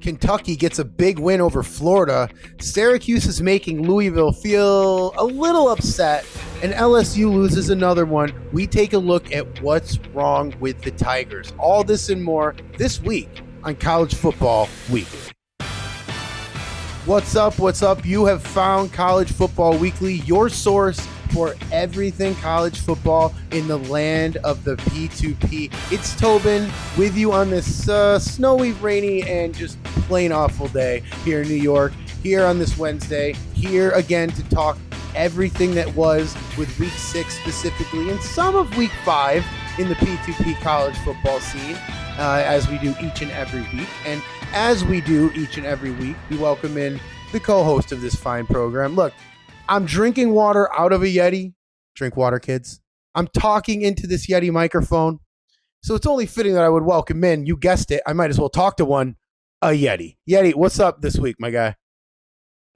Kentucky gets a big win over Florida. Syracuse is making Louisville feel a little upset, and LSU loses another one. We take a look at what's wrong with the Tigers. All this and more this week on College Football Weekly. What's up? What's up? You have found College Football Weekly, your source for everything college football in the land of the P2P. It's Tobin with you on this snowy, rainy, and just plain awful day here in New York, here on this Wednesday, here again to talk everything that was with Week 6 specifically and some of Week 5 in the P2P college football scene, as we do each and every week. And as we do each and every week, we welcome in the co-host of this fine program. Look, I'm drinking water out of a Yeti. Drink water, kids. I'm talking into this Yeti microphone. So it's only fitting that I would welcome in, you guessed it, I might as well talk to one, a Yeti. Yeti, what's up this week, my guy?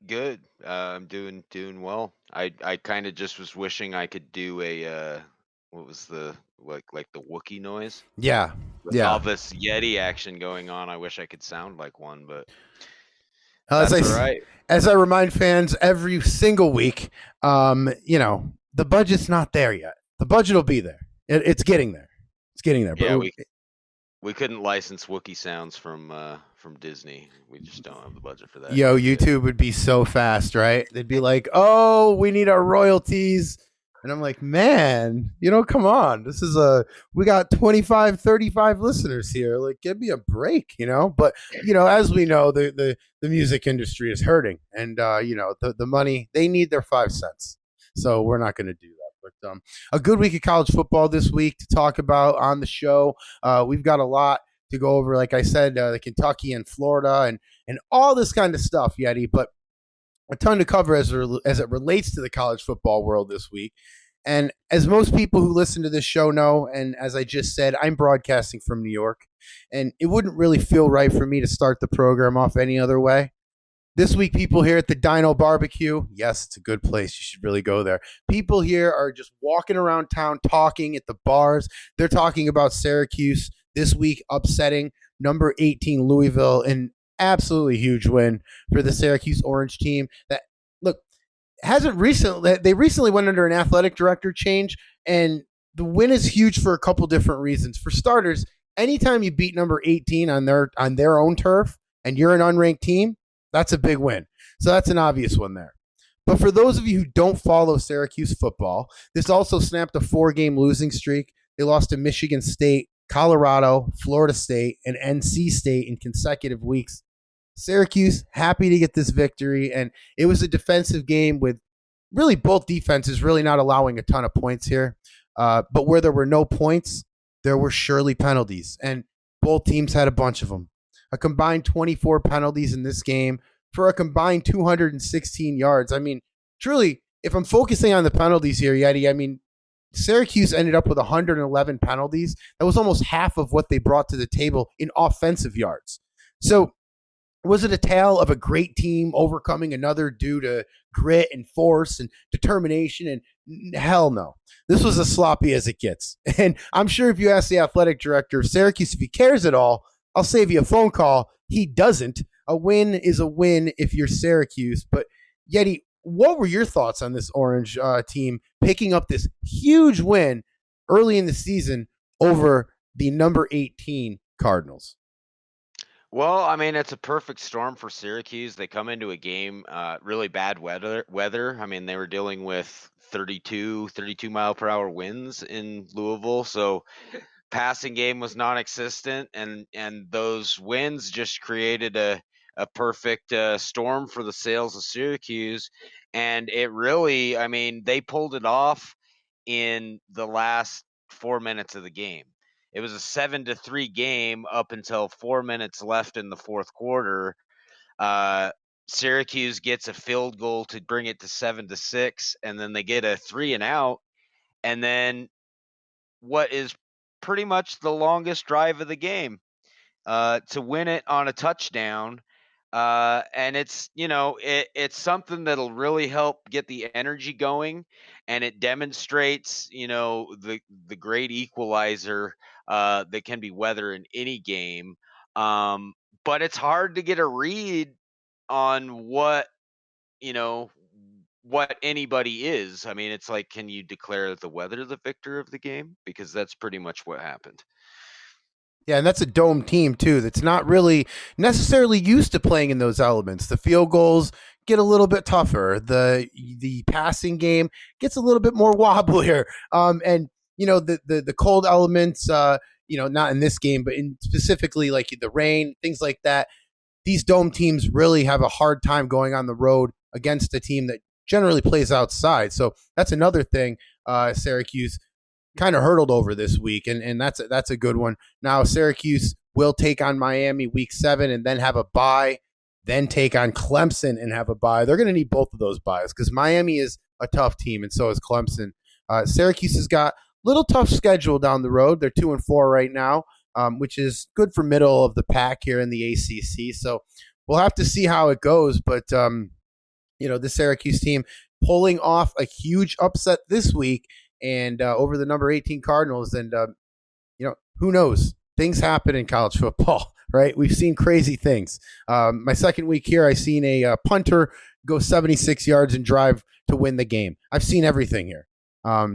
Good. I'm doing well. I kind of just was wishing I could do a what was the like the Wookiee noise? Yeah. With all this Yeti action going on, I wish I could sound like one, but that's all right. As I remind fans every single week, the budget's not there yet. The budget will be there. It's getting there. It's getting there. Yeah, we couldn't license Wookiee sounds from Disney. We just don't have the budget for that. Yo, YouTube would be so fast, right? They'd be like, "Oh, we need our royalties." And I'm like, man, come on. We got 25, 35 listeners here. Like, give me a break, But, as we know, the music industry is hurting. And, the money, they need their 5 cents. So we're not going to do that. But a good week of college football this week to talk about on the show. We've got a lot to go over. Like I said, the Kentucky and Florida and all this kind of stuff, Yeti. But a ton to cover as it relates to the college football world this week. And as most people who listen to this show know, and as I just said, I'm broadcasting from New York, and it wouldn't really feel right for me to start the program off any other way. This week, people here at the Dino Barbecue, yes, it's a good place. You should really go there. People here are just walking around town talking at the bars. They're talking about Syracuse this week upsetting number 18 Louisville, an absolutely huge win for the Syracuse Orange team that, look, they recently went under an athletic director change, and the win is huge for a couple different reasons. For starters, anytime you beat number 18 on their own turf and you're an unranked team, that's a big win. So that's an obvious one there. But for those of you who don't follow Syracuse football, this also snapped a 4-game losing streak. They lost to Michigan State, Colorado, Florida State, and NC State in consecutive weeks. Syracuse happy to get this victory, and it was a defensive game with really both defenses really not allowing a ton of points here. But where there were no points, there were surely penalties, and both teams had a bunch of them. A combined 24 penalties in this game for a combined 216 yards. I mean, truly, if I'm focusing on the penalties here, Yeti, I mean, Syracuse ended up with 111 penalties. That was almost half of what they brought to the table in offensive yards. So was it a tale of a great team overcoming another due to grit and force and determination? And hell no. This was as sloppy as it gets. And I'm sure if you ask the athletic director of Syracuse if he cares at all, I'll save you a phone call. He doesn't. A win is a win if you're Syracuse. But Yeti, what were your thoughts on this Orange team picking up this huge win early in the season over the number 18 Cardinals? Well, I mean, it's a perfect storm for Syracuse. They come into a game, really bad weather. I mean, they were dealing with 32 mile per hour winds in Louisville. So passing game was non-existent, and those winds just created a perfect storm for the sails of Syracuse. And it really, I mean, they pulled it off in the last 4 minutes of the game. It was a 7-3 game up until 4 minutes left in the fourth quarter. Syracuse gets a field goal to bring it to 7-6, and then they get a 3 and out. And then what is pretty much the longest drive of the game to win it on a touchdown. And it's, it's something that'll really help get the energy going, and it demonstrates, the great equalizer that can be weather in any game. Um, but it's hard to get a read on you know, what anybody is. I mean, it's like, can you declare the weather the victor of the game? Because that's pretty much what happened. Yeah, and that's a dome team too. That's not really necessarily used to playing in those elements. The field goals get a little bit tougher. The passing game gets a little bit more wobblier. And the cold elements. Not in this game, but in specifically like the rain, things like that. These dome teams really have a hard time going on the road against a team that generally plays outside. So that's another thing. Syracuse kind of hurdled over this week, and that's a good one. Now Syracuse will take on Miami week 7 and then have a bye, then take on Clemson and have a bye. They're going to need both of those byes because Miami is a tough team, and so is Clemson. Syracuse has got a little tough schedule down the road. They're 2-4 right now, which is good for middle of the pack here in the ACC. So we'll have to see how it goes, but the Syracuse team pulling off a huge upset this week and over the number 18 Cardinals. And, who knows? Things happen in college football, right? We've seen crazy things. My second week here, I seen a punter go 76 yards and drive to win the game. I've seen everything here.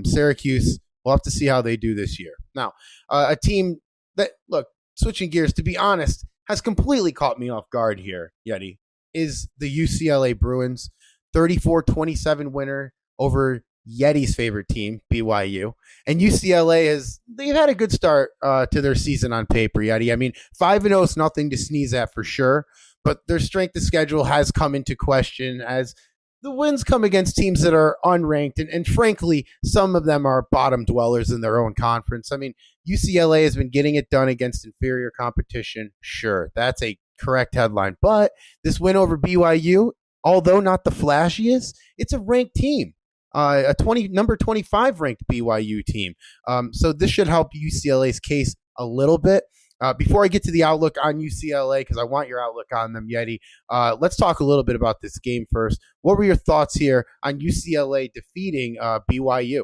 Syracuse, we'll have to see how they do this year. Now, a team that, look, switching gears, to be honest, has completely caught me off guard here, Yeti, is the UCLA Bruins. 34-27 winner over Yeti's favorite team, BYU. And UCLA they've had a good start to their season on paper, Yeti. I mean, 5-0 is nothing to sneeze at for sure, but their strength of schedule has come into question as the wins come against teams that are unranked. And frankly, some of them are bottom dwellers in their own conference. I mean, UCLA has been getting it done against inferior competition. Sure, that's a correct headline. But this win over BYU, although not the flashiest, it's a ranked team, number 25 ranked BYU team. So this should help UCLA's case a little bit. Before I get to the outlook on UCLA, because I want your outlook on them, Yeti, let's talk a little bit about this game first. What were your thoughts here on UCLA defeating BYU?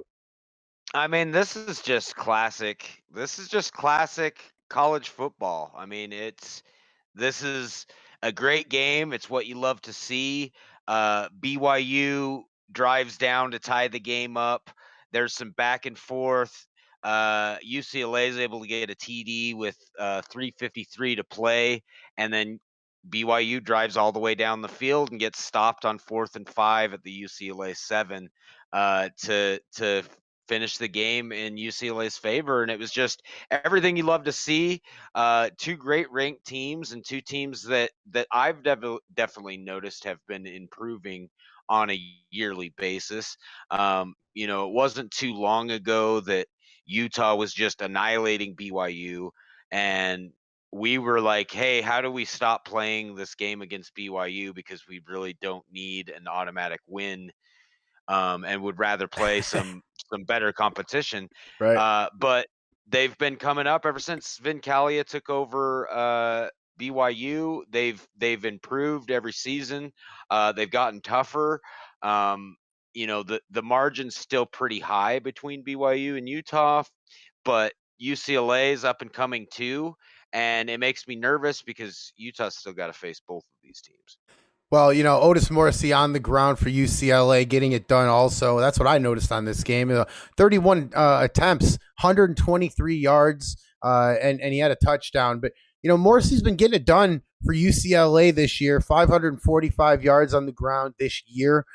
I mean, this is just classic. This is just classic college football. I mean, this is a great game. It's what you love to see. BYU drives down to tie the game up. There's some back and forth. UCLA is able to get a TD with 3:53 to play, and then BYU drives all the way down the field and gets stopped on 4th and 5 at the UCLA 7 to finish the game in UCLA's favor. And it was just everything you love to see. Two great ranked teams and two teams that I've definitely noticed have been improving on a yearly basis. It wasn't too long ago that Utah was just annihilating BYU, and we were like, hey, how do we stop playing this game against BYU because we really don't need an automatic win, and would rather play some better competition. Right. But they've been coming up ever since Vin Calia took over BYU. They've improved every season. They've gotten tougher. The margin's still pretty high between BYU and Utah, but UCLA is up and coming too, and it makes me nervous because Utah's still got to face both of these teams. Well, Otis Morrissey on the ground for UCLA, getting it done also. That's what I noticed on this game. 31 attempts, 123 yards, and he had a touchdown. But, Morrissey's been getting it done for UCLA this year, 545 yards on the ground this year.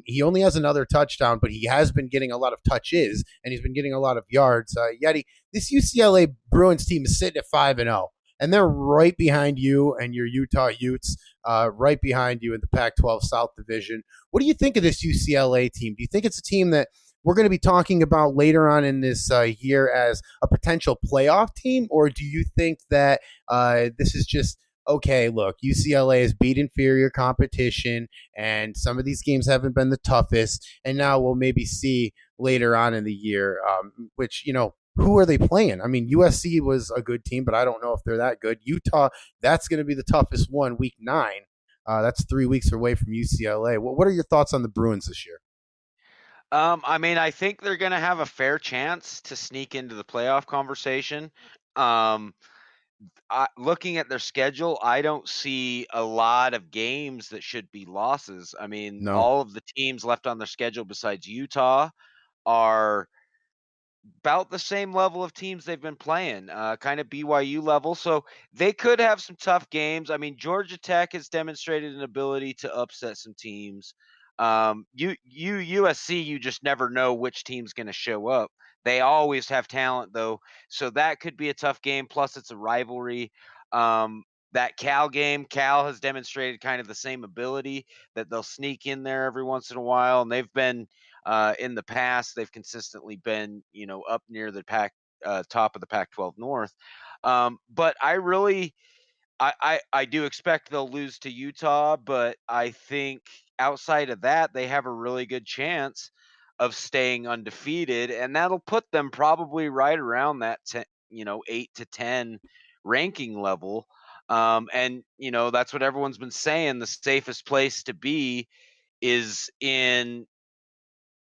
He only has another touchdown, but he has been getting a lot of touches, and he's been getting a lot of yards. Yeti, this UCLA Bruins team is sitting at 5-0. And they're right behind you and your Utah Utes, right behind you in the Pac-12 South Division. What do you think of this UCLA team? Do you think it's a team that we're going to be talking about later on in this year as a potential playoff team? Or do you think that this is just, okay, look, UCLA has beat inferior competition, and some of these games haven't been the toughest, and now we'll maybe see later on in the year, which, who are they playing? I mean, USC was a good team, but I don't know if they're that good. Utah, that's going to be the toughest one, week 9. That's 3 weeks away from UCLA. What are your thoughts on the Bruins this year? I mean, I think they're going to have a fair chance to sneak into the playoff conversation. Um, looking at their schedule, I don't see a lot of games that should be losses. I mean, No. all of the teams left on their schedule besides Utah are about the same level of teams they've been playing, kind of BYU level. So they could have some tough games. I mean, Georgia Tech has demonstrated an ability to upset some teams. USC, you just never know which team's going to show up. They always have talent, though, so that could be a tough game. Plus, it's a rivalry. That Cal game, Cal has demonstrated kind of the same ability that they'll sneak in there every once in a while, and they've been in the past, they've consistently been, up near the top of the Pac-12 North. But I do expect they'll lose to Utah, but I think outside of that, they have a really good chance of staying undefeated, and that'll put them probably right around that 8 to 10 ranking level. And that's what everyone's been saying. The safest place to be is in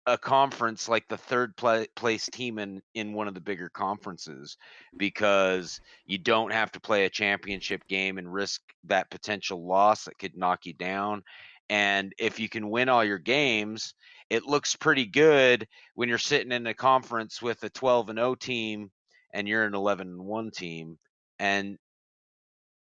a conference like the third place team in one of the bigger conferences, because you don't have to play a championship game and risk that potential loss that could knock you down. And if you can win all your games, it looks pretty good when you're sitting in a conference with a 12-0 team and you're an 11-1 team. And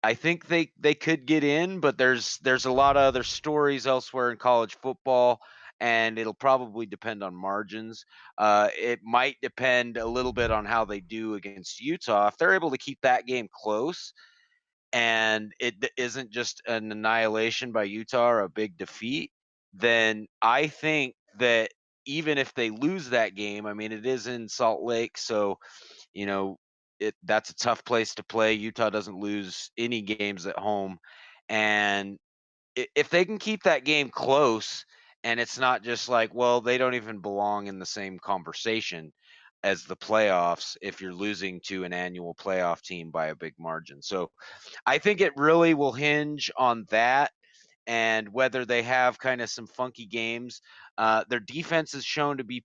I think they could get in, but there's a lot of other stories elsewhere in college football, and it'll probably depend on margins. It might depend a little bit on how they do against Utah. If they're able to keep that game close and it isn't just an annihilation by Utah or a big defeat, then I think that even if they lose that game, I mean, it is in Salt Lake, so you know, that's a tough place to play. Utah doesn't lose any games at home, and if they can keep that game close, and it's not just like, well, they don't even belong in the same conversation as the playoffs if you're losing to an annual playoff team by a big margin. So I think it really will hinge on that and whether they have kind of some funky games. Their defense is shown to be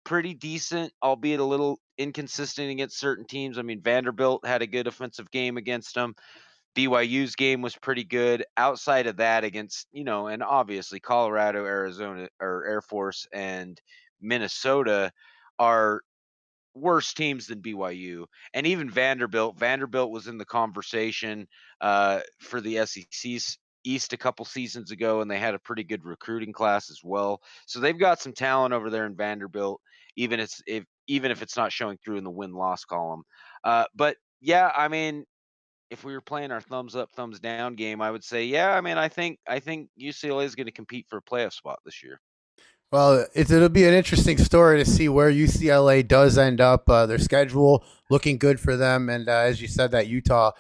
pretty decent, albeit a little inconsistent against certain teams. I mean, Vanderbilt had a good offensive game against them. BYU's game was pretty good. Outside of that, against, and obviously Colorado, Arizona, or Air Force, and Minnesota are worse teams than BYU, and even Vanderbilt. Vanderbilt was in the conversation for the SEC's East a couple seasons ago, and they had a pretty good recruiting class as well. So they've got some talent over there in Vanderbilt, even if it's not showing through in the win-loss column. But yeah, I mean, if we were playing our thumbs up, thumbs down game, I would say, yeah. I mean, I think UCLA is going to compete for a playoff spot this year. Well, it'll be an interesting story to see where UCLA does end up. Their schedule looking good for them, and as you said, that Utah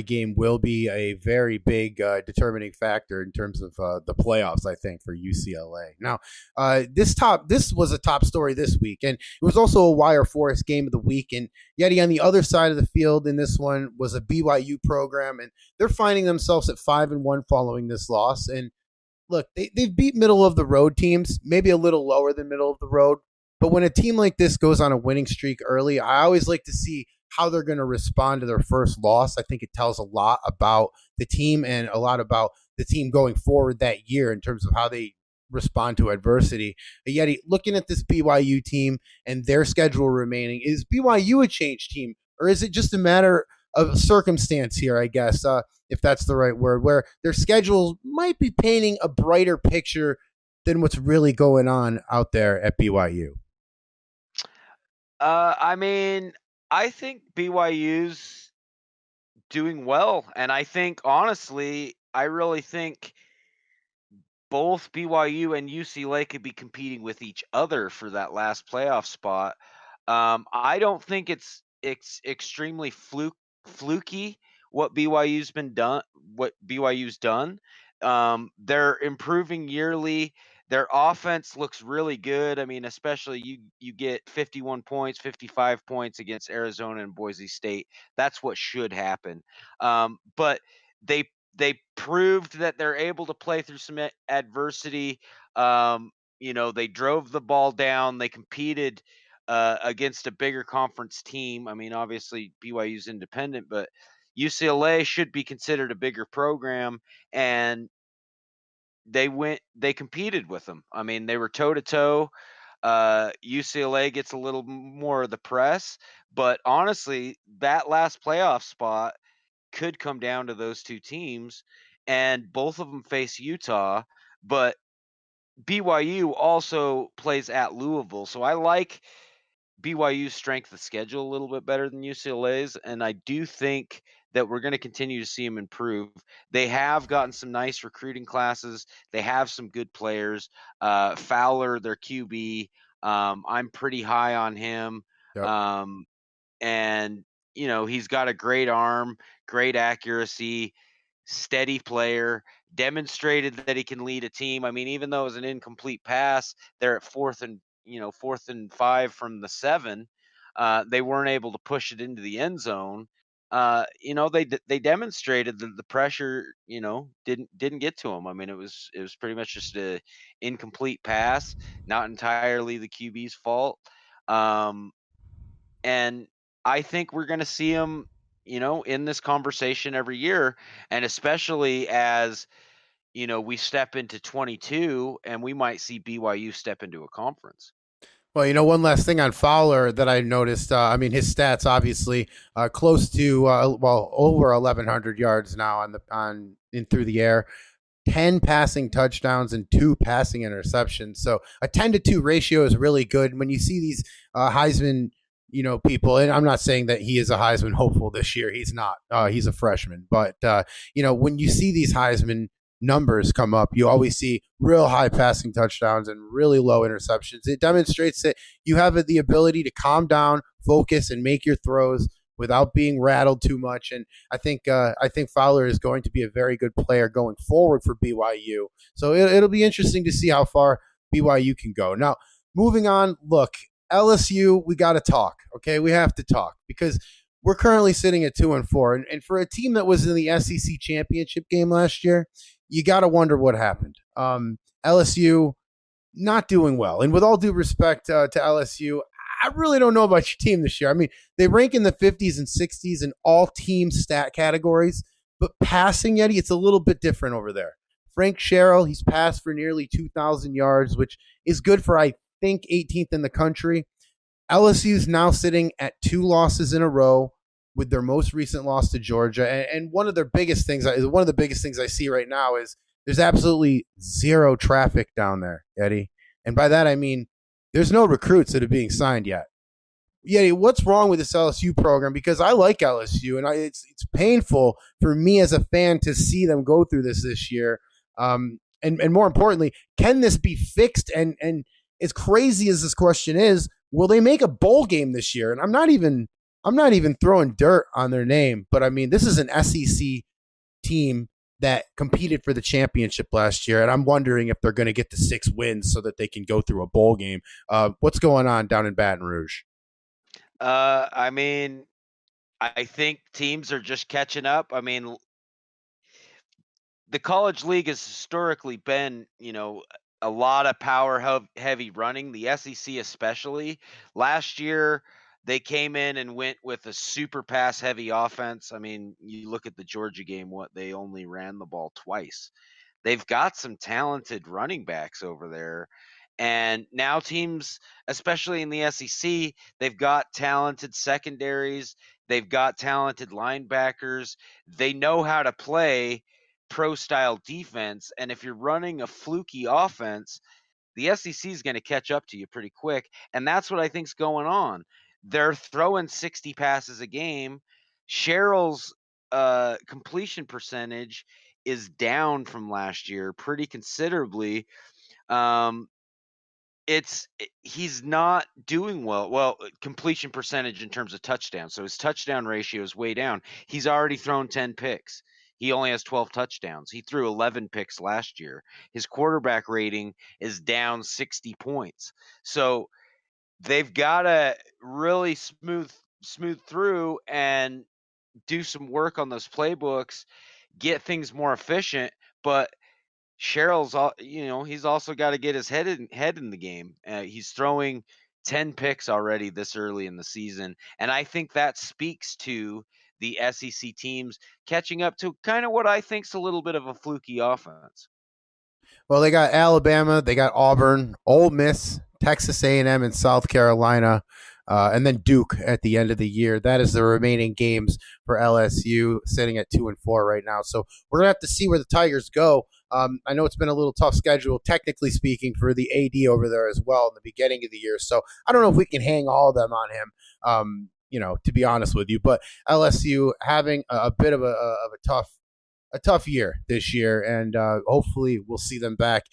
game will be a very big determining factor in terms of the playoffs. I think for UCLA. Now, this was a top story this week, and it was also a Wire Forest game of the week. And yet, on the other side of the field in this one was a BYU program, and they're finding themselves at 5-1 following this loss. And look, they've beat middle of the road teams, maybe a little lower than middle of the road. But when a team like this goes on a winning streak early, I always like to see how they're going to respond to their first loss. I think it tells a lot about the team and a lot about the team going forward that year in terms of how they respond to adversity. But yet, looking at this BYU team and their schedule remaining, is BYU a changed team, or is it just a matter of circumstance here, I guess, if that's the right word, where their schedules might be painting a brighter picture than what's really going on out there at BYU? I mean, I think BYU's doing well, and I think honestly, I really think both BYU and UCLA could be competing with each other for that last playoff spot. I don't think it's extremely fluky what BYU's done. They're improving yearly. Their offense looks really good. I mean, especially you get 51 points, 55 points against Arizona and Boise State. That's what should happen. But they proved that they're able to play through some adversity. They drove the ball down. They competed against a bigger conference team. I mean, obviously BYU's independent, but UCLA should be considered a bigger program, and they competed with them. I mean, they were toe to toe. UCLA gets a little more of the press, but honestly, that last playoff spot could come down to those two teams, and both of them face Utah. But BYU also plays at Louisville, so I like BYU's strength of schedule a little bit better than UCLA's, and I do think that we're going to continue to see them improve. They have gotten some nice recruiting classes. They have some good players. Fowler, their QB, I'm pretty high on him. Yep. Um, and he's got a great arm, great accuracy, steady player, demonstrated that he can lead a team. I mean, even though it was an incomplete pass, they're at fourth and 5 from the 7. They weren't able to push it into the end zone. They demonstrated that the pressure, didn't get to him. I mean, it was pretty much just a incomplete pass, not entirely the QB's fault. And I think we're going to see him, in this conversation every year, and especially as we step into 22, and we might see BYU step into a conference. Well, one last thing on Fowler that I noticed. I mean, his stats obviously close to over 1,100 yards now on in through the air. 10 passing touchdowns and 2 passing interceptions. So a 10-2 ratio is really good. When you see these Heisman, people, and I'm not saying that he is a Heisman hopeful this year. He's not. He's a freshman. But, when you see these Heisman numbers come up, you always see real high passing touchdowns and really low interceptions. It demonstrates that you have the ability to calm down, focus, and make your throws without being rattled too much. And I think Fowler is going to be a very good player going forward for BYU. So it'll be interesting to see how far BYU can go. Now, moving on, look, LSU, we got to talk. Okay, we have to talk because we're currently sitting at 2-4, and for a team that was in the SEC championship game last year, you got to wonder what happened. LSU not doing well, and with all due respect to LSU, I really don't know about your team this year. I mean, they rank in the 50s and 60s in all team stat categories, but passing, Eddie, it's a little bit different over there. Frank Sherrill, he's passed for nearly 2,000 yards, which is good for, I think, 18th in the country. LSU's now sitting at 2 losses in a row with their most recent loss to Georgia. And one of the biggest things I see right now is there's absolutely zero traffic down there, Eddie. And by that, I mean, there's no recruits that are being signed yet. Yeah, what's wrong with this LSU program? Because I like LSU, and it's painful for me as a fan to see them go through this year. And more importantly, can this be fixed? And as crazy as this question is, will they make a bowl game this year? And I'm not even throwing dirt on their name, but I mean, this is an SEC team that competed for the championship last year, and I'm wondering if they're going to get to 6 wins so that they can go through a bowl game. What's going on down in Baton Rouge? I mean, I think teams are just catching up. I mean, the college league has historically been, a lot of power heavy running, the SEC especially. Last year, they came in and went with a super pass heavy offense. I mean, you look at the Georgia game, they only ran the ball twice. They've got some talented running backs over there. And now teams, especially in the SEC, they've got talented secondaries. They've got talented linebackers. They know how to play pro style defense. And if you're running a fluky offense, the SEC is going to catch up to you pretty quick. And that's what I think's going on. They're throwing 60 passes a game. Sherrill's completion percentage is down from last year pretty considerably. He's not doing well. Well, completion percentage in terms of touchdowns. So his touchdown ratio is way down. He's already thrown 10 picks. He only has 12 touchdowns. He threw 11 picks last year. His quarterback rating is down 60 points. So they've got to really smooth through and do some work on those playbooks, get things more efficient, but Sherrill's, he's also got to get his head in the game. He's throwing 10 picks already this early in the season. And I think that speaks to the SEC teams catching up to kind of what I think's a little bit of a fluky offense. Well, they got Alabama, they got Auburn, Ole Miss, Texas A&M, and South Carolina, and then Duke at the end of the year. That is the remaining games for LSU, sitting at 2-4 right now. So we're gonna have to see where the Tigers go. I know it's been a little tough schedule, technically speaking, for the AD over there as well in the beginning of the year. So I don't know if we can hang all of them on him. To be honest with you, but LSU having a bit of a tough year this year, and hopefully we'll see them back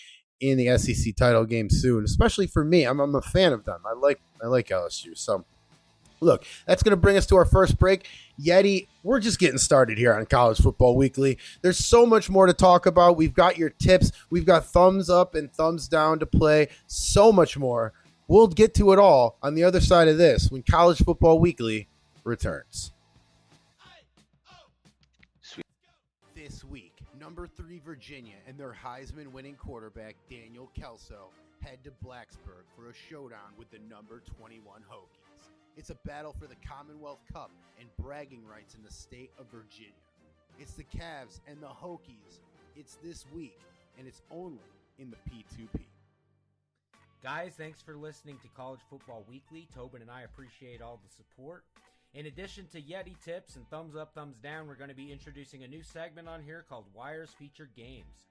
in the SEC title game soon. Especially for me, I'm a fan of them. I like LSU. So look, that's going to bring us to our first break. Yeti, we're just getting started here on College Football Weekly. There's so much more to talk about. We've got your tips. We've got thumbs up and thumbs down to play. So much more. We'll get to it all on the other side of this when College Football Weekly returns. This week, number 3 Virginia and their Heisman winning quarterback Daniel Kelso head to Blacksburg for a showdown with the number 21 Hokies. It's a battle for the Commonwealth Cup and bragging rights in the state of Virginia. It's the Cavs and the Hokies. It's this week, and it's only in the P2P. Guys, thanks for listening to College Football Weekly. Tobin and I appreciate all the support. In addition to Yeti tips and thumbs up, thumbs down, we're going to be introducing a new segment on here called Wires Featured Games.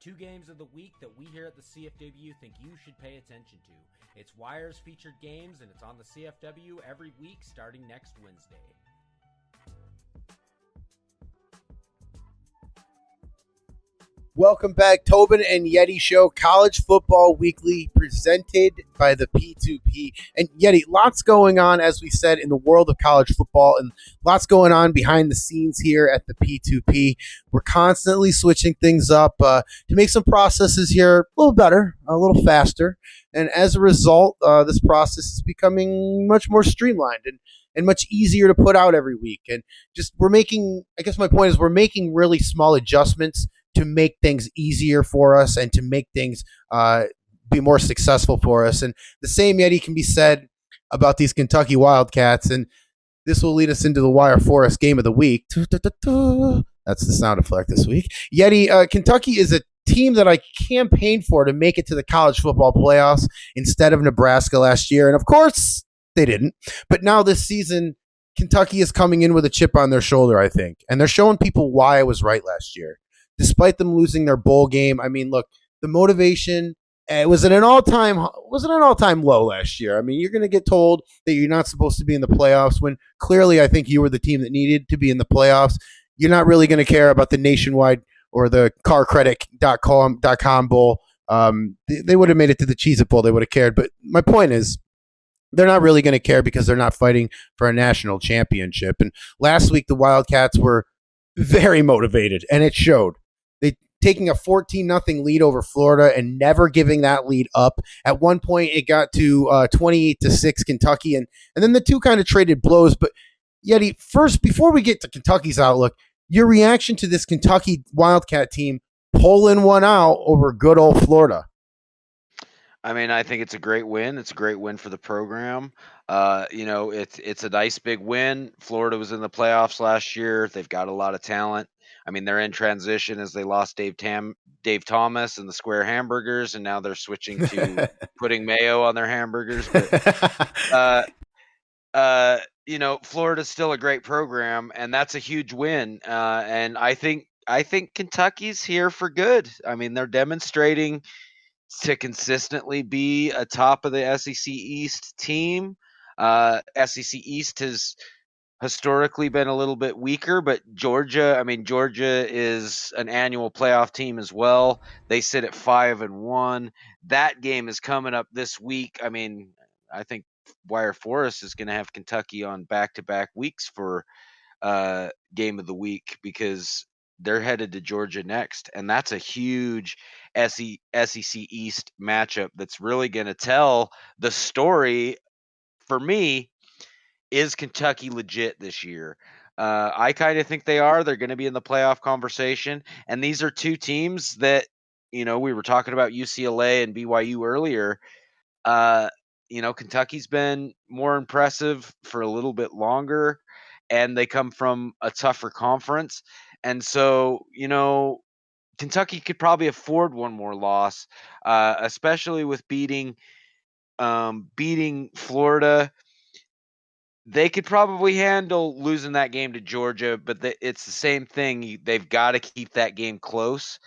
2 games of the week that we here at the CFW think you should pay attention to. It's Wires Featured Games, and it's on the CFW every week starting next Wednesday. Welcome back, Tobin and Yeti Show, College Football Weekly, presented by the P2P. And Yeti, lots going on, as we said, in the world of college football, and lots going on behind the scenes here at the P2P. We're constantly switching things up to make some processes here a little better, a little faster. And as a result, this process is becoming much more streamlined and much easier to put out every week. And just we're making really small adjustments to make things easier for us and to make things be more successful for us. And the same, Yeti, can be said about these Kentucky Wildcats. And this will lead us into the Wire Forest game of the week. That's the sound effect this week. Yeti, Kentucky is a team that I campaigned for to make it to the college football playoffs instead of Nebraska last year. And of course, they didn't. But now this season, Kentucky is coming in with a chip on their shoulder, I think. And they're showing people why I was right last year. Despite them losing their bowl game, I mean, look, the motivation it was at an all-time low last year. I mean, you're going to get told that you're not supposed to be in the playoffs when clearly I think you were the team that needed to be in the playoffs. You're not really going to care about the nationwide or the carcredit.com bowl. They would have made it to the Cheez-It Bowl. They would have cared. But my point is, they're not really going to care because they're not fighting for a national championship. And last week, the Wildcats were very motivated, and it showed. They taking a 14-0 lead over Florida and never giving that lead up. At one point, it got to 28-6 Kentucky, and then the two kind of traded blows. But Yeti, first, before we get to Kentucky's outlook, your reaction to this Kentucky Wildcat team pulling one out over good old Florida? I mean, I think it's a great win. It's a great win for the program. It's a nice big win. Florida was in the playoffs last year. They've got a lot of talent. I mean, they're in transition as they lost Dave Thomas and the square hamburgers, and now they're switching to putting mayo on their hamburgers. But Florida's still a great program, and that's a huge win. And I think Kentucky's here for good. I mean, they're demonstrating to consistently be a top of the SEC East team. SEC East has historically been a little bit weaker, but Georgia is an annual playoff team as well. They sit at 5-1. That game is coming up this week. I mean, I think Wire Forest is going to have Kentucky on back-to-back weeks for game of the week because they're headed to Georgia next, and that's a huge SEC East matchup that's really going to tell the story. For me, is Kentucky legit this year? I kind of think they are. They're going to be in the playoff conversation, and these are two teams that, we were talking about UCLA and BYU earlier. Kentucky's been more impressive for a little bit longer, and they come from a tougher conference. And so, Kentucky could probably afford one more loss, especially with beating Florida. They could probably handle losing that game to Georgia, but it's the same thing. They've got to keep that game close,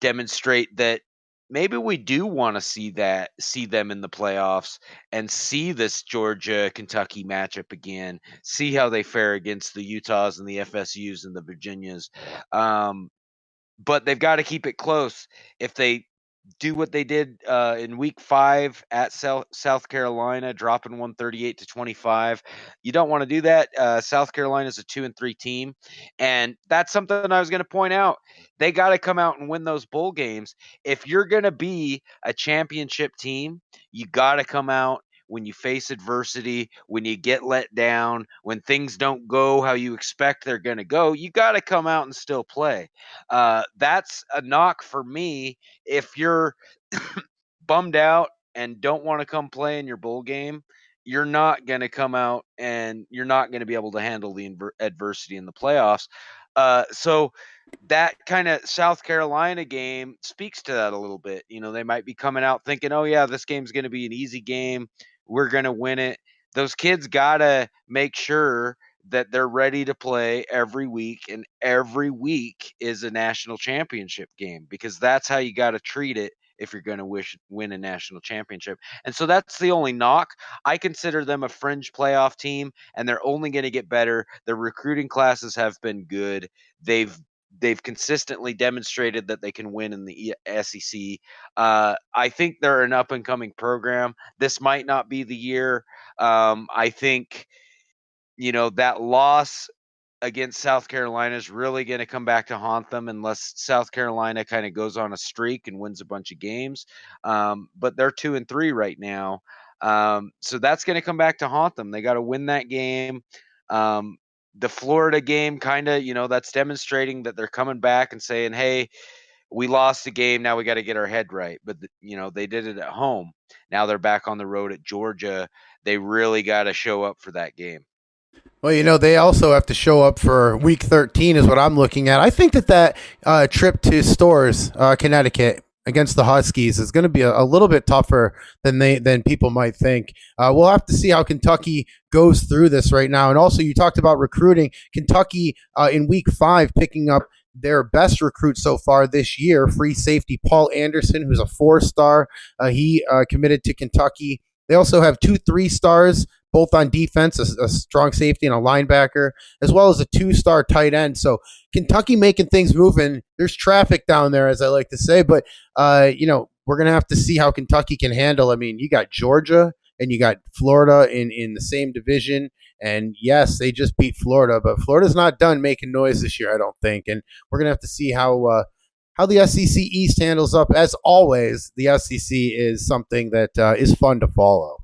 demonstrate that maybe we do want to see them in the playoffs and see this Georgia Kentucky matchup again, see how they fare against the Utahs and the FSUs and the Virginias. But they've got to keep it close. If they do what they did in week 5 at South Carolina, dropping 138-25. You don't want to do that. South Carolina is a 2-3 team, and that's something I was going to point out. They got to come out and win those bowl games. If you're going to be a championship team, you got to come out when you face adversity, when you get let down, when things don't go how you expect they're going to go. You got to come out and still play. That's a knock for me. If you're bummed out and don't want to come play in your bowl game, you're not going to come out and you're not going to be able to handle the adversity in the playoffs. So that kind of South Carolina game speaks to that a little bit. They might be coming out thinking, oh, yeah, this game's going to be an easy game. We're going to win it. Those kids got to make sure that they're ready to play every week, and every week is a national championship game, because that's how you got to treat it if you're going to win a national championship. And so that's the only knock. I consider them a fringe playoff team, and they're only going to get better. Their recruiting classes have been good. They've consistently demonstrated that they can win in the SEC. I think they're an up and coming program. This might not be the year. I think that loss against South Carolina is really going to come back to haunt them unless South Carolina kind of goes on a streak and wins a bunch of games. But they're 2-3 right now. So that's going to come back to haunt them. They got to win that game. The Florida game kind of, that's demonstrating that they're coming back and saying, hey, we lost the game. Now we got to get our head right. But, they did it at home. Now they're back on the road at Georgia. They really got to show up for that game. Well, they also have to show up for week 13 is what I'm looking at. I think that trip to Stores, Connecticut against the Huskies is going to be a little bit tougher than people might think. We'll have to see how Kentucky goes through this right now. And also, you talked about recruiting. Kentucky in week 5 picking up their best recruit so far this year, free safety Paul Anderson, who's a 4-star. He committed to Kentucky. They also have 2 3-stars, both on defense, a strong safety and a linebacker, as well as a 2-star tight end. So Kentucky making things moving. There's traffic down there, as I like to say, but we're going to have to see how Kentucky can handle. I mean, you got Georgia and you got Florida in the same division. And yes, they just beat Florida, but Florida's not done making noise this year, I don't think. And we're going to have to see how the SEC East handles up. As always, the SEC is something that is fun to follow.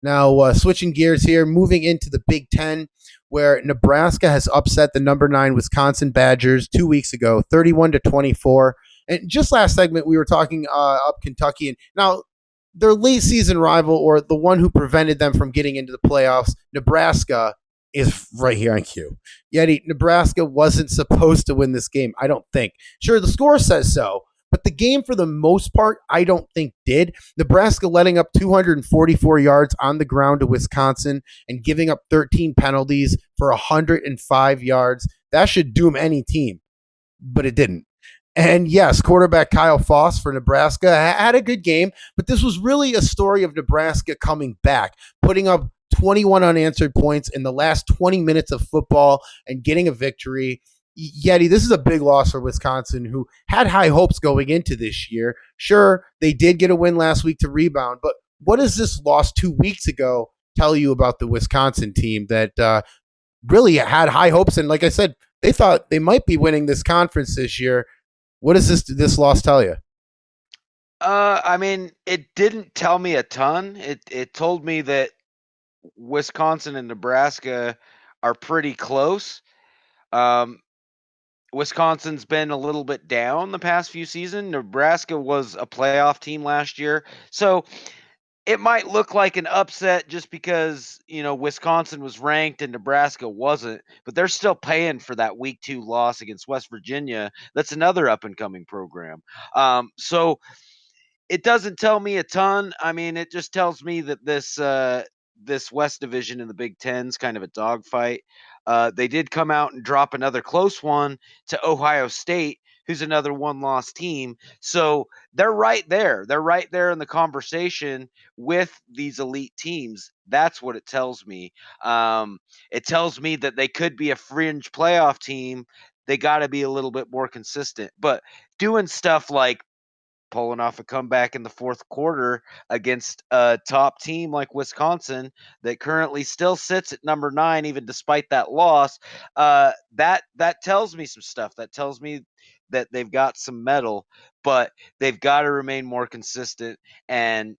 Now, switching gears here, moving into the Big Ten, where Nebraska has upset the number 9 Wisconsin Badgers 2 weeks ago, 31-24. And just last segment, we were talking up Kentucky. And now, their late season rival, or the one who prevented them from getting into the playoffs, Nebraska, is right here on cue. Yet Nebraska wasn't supposed to win this game, I don't think. Sure, the score says so, but the game, for the most part, I don't think did. Nebraska letting up 244 yards on the ground to Wisconsin and giving up 13 penalties for 105 yards. That should doom any team, but it didn't. And yes, quarterback Kyle Foss for Nebraska had a good game, but this was really a story of Nebraska coming back, putting up 21 unanswered points in the last 20 minutes of football and getting a victory. Yeti, this is a big loss for Wisconsin, who had high hopes going into this year. Sure, they did get a win last week to rebound, but what does this loss 2 weeks ago tell you about the Wisconsin team that really had high hopes? And like I said, they thought they might be winning this conference this year. What does this loss tell you? I mean, it didn't tell me a ton. It told me that Wisconsin and Nebraska are pretty close. Wisconsin's been a little bit down the past few seasons. Nebraska was a playoff team last year. So it might look like an upset just because, Wisconsin was ranked and Nebraska wasn't, but they're still paying for that week 2 loss against West Virginia. That's another up and coming program. So it doesn't tell me a ton. I mean, it just tells me that this West Division in the Big Ten is kind of a dogfight. They did come out and drop another close one to Ohio State, who's another one-loss team. So they're right there. They're right there in the conversation with these elite teams. That's what it tells me. It tells me that they could be a fringe playoff team. They got to be a little bit more consistent. But doing stuff like pulling off a comeback in the fourth quarter against a top team like Wisconsin that currently still sits at number 9, even despite that loss. That tells me some stuff. That tells me that they've got some mettle, but they've got to remain more consistent. And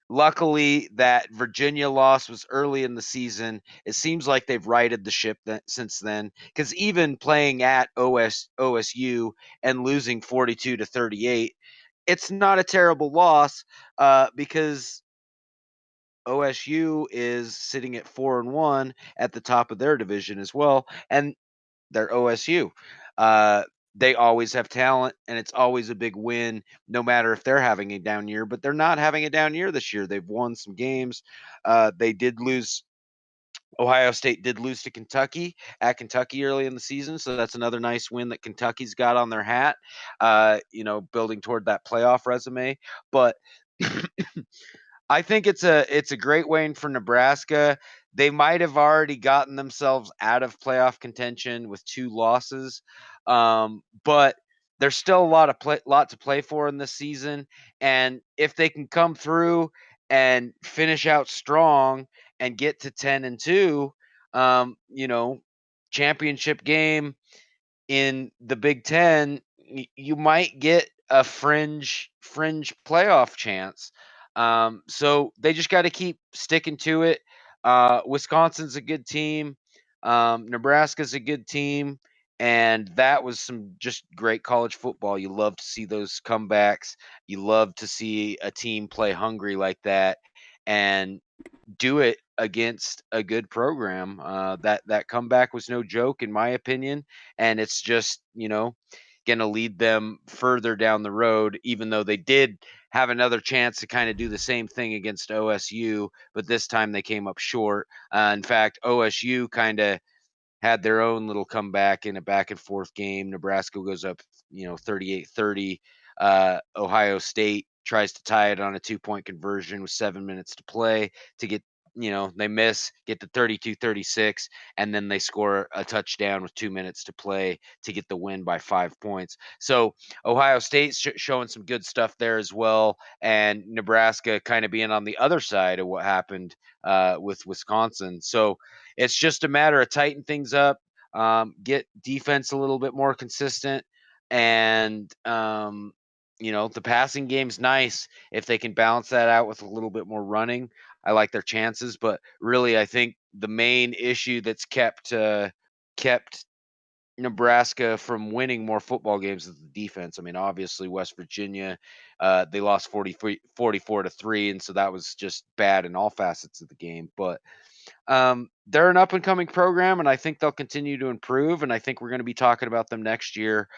luckily, that Virginia loss was early in the season. It seems like they've righted the ship since then. Because even playing at OSU and losing 42-38, it's not a terrible loss because OSU is sitting at 4-1 at the top of their division as well, and they're OSU. They always have talent, and it's always a big win, no matter if they're having a down year. But they're not having a down year this year. They've won some games. They did lose. Ohio State did lose to Kentucky at Kentucky early in the season, so that's another nice win that Kentucky's got on their hat. Building toward that playoff resume. But I think it's a great win for Nebraska. They might have already gotten themselves out of playoff contention with 2 losses, but there's still a lot to play for in this season. And if they can come through and finish out strong and get to 10-2, championship game in the Big Ten, you might get a fringe playoff chance. So they just got to keep sticking to it. Wisconsin's a good team. Nebraska's a good team. And that was some just great college football. You love to see those comebacks. You love to see a team play hungry like that and do it against a good program. That comeback was no joke, in my opinion, and it's just going to lead them further down the road. Even though they did have another chance to kind of do the same thing against OSU, but this time they came up short. In fact, OSU kind of had their own little comeback in a back and forth game. Nebraska goes up, 38-30. Ohio State tries to tie it on a 2-point conversion with 7 minutes to play to get, they miss, get to 32-36, and then they score a touchdown with 2 minutes to play to get the win by 5 points. So Ohio State's showing some good stuff there as well, and Nebraska kind of being on the other side of what happened with Wisconsin. So it's just a matter of tighten things up, get defense a little bit more consistent, and the passing game's nice if they can balance that out with a little bit more running. I like their chances, but really, I think the main issue that's kept Nebraska from winning more football games is the defense. I mean, obviously West Virginia, they lost 44-3, and so that was just bad in all facets of the game. But they're an up and coming program, and I think they'll continue to improve. And I think we're going to be talking about them next year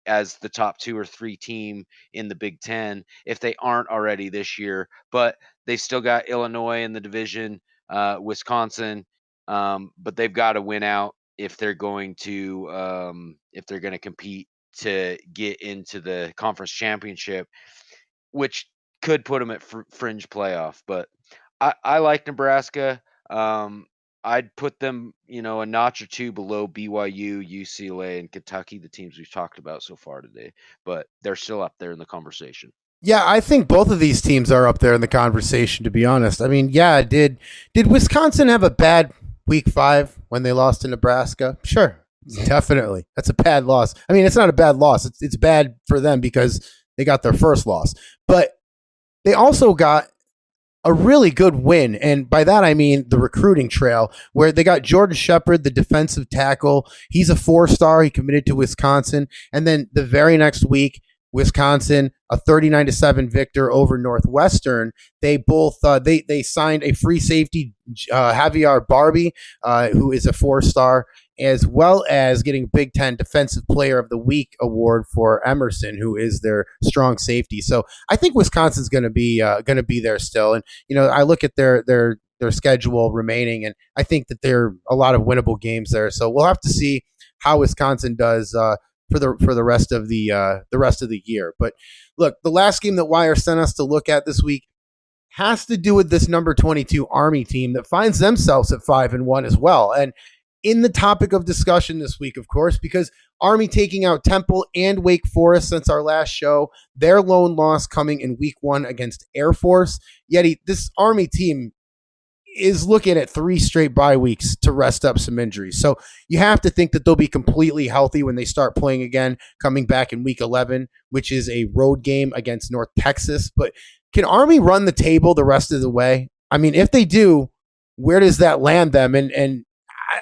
as the top 2 or 3 team in the Big Ten, if they aren't already this year. But they still got Illinois in the division, Wisconsin, but they've got to win out if they're going to compete to get into the conference championship, which could put them at fringe playoff. But I like Nebraska. I'd put them, a notch or 2 below BYU, UCLA, and Kentucky, the teams we've talked about so far today. But they're still up there in the conversation. Yeah, I think both of these teams are up there in the conversation, to be honest. I mean, yeah, did Wisconsin have a bad week 5 when they lost to Nebraska? Sure, definitely. That's a bad loss. I mean, it's not a bad loss. It's bad for them because they got their first loss. But they also got a really good win. And by that, I mean the recruiting trail, where they got Jordan Shepard, the defensive tackle. He's a 4-star. He committed to Wisconsin. And then the very next week, Wisconsin, a 39-7 victor over Northwestern. They both they signed a free safety, Javier Barbie, who is a 4-star, as well as getting Big Ten Defensive Player of the Week award for Emerson, who is their strong safety. So I think Wisconsin's going to be there still. And I look at their schedule remaining, and I think that there are a lot of winnable games there. So we'll have to see how Wisconsin does for the rest of the year. But look, the last game that Wire sent us to look at this week has to do with this number 22 Army team that finds themselves at 5-1 as well. And in the topic of discussion this week, of course, because Army taking out Temple and Wake Forest since our last show, their lone loss coming in week 1 against Air Force. Yet this Army team is looking at 3 straight bye weeks to rest up some injuries. So you have to think that they'll be completely healthy when they start playing again, coming back in week 11, which is a road game against North Texas. But can Army run the table the rest of the way? I mean, if they do, where does that land them? And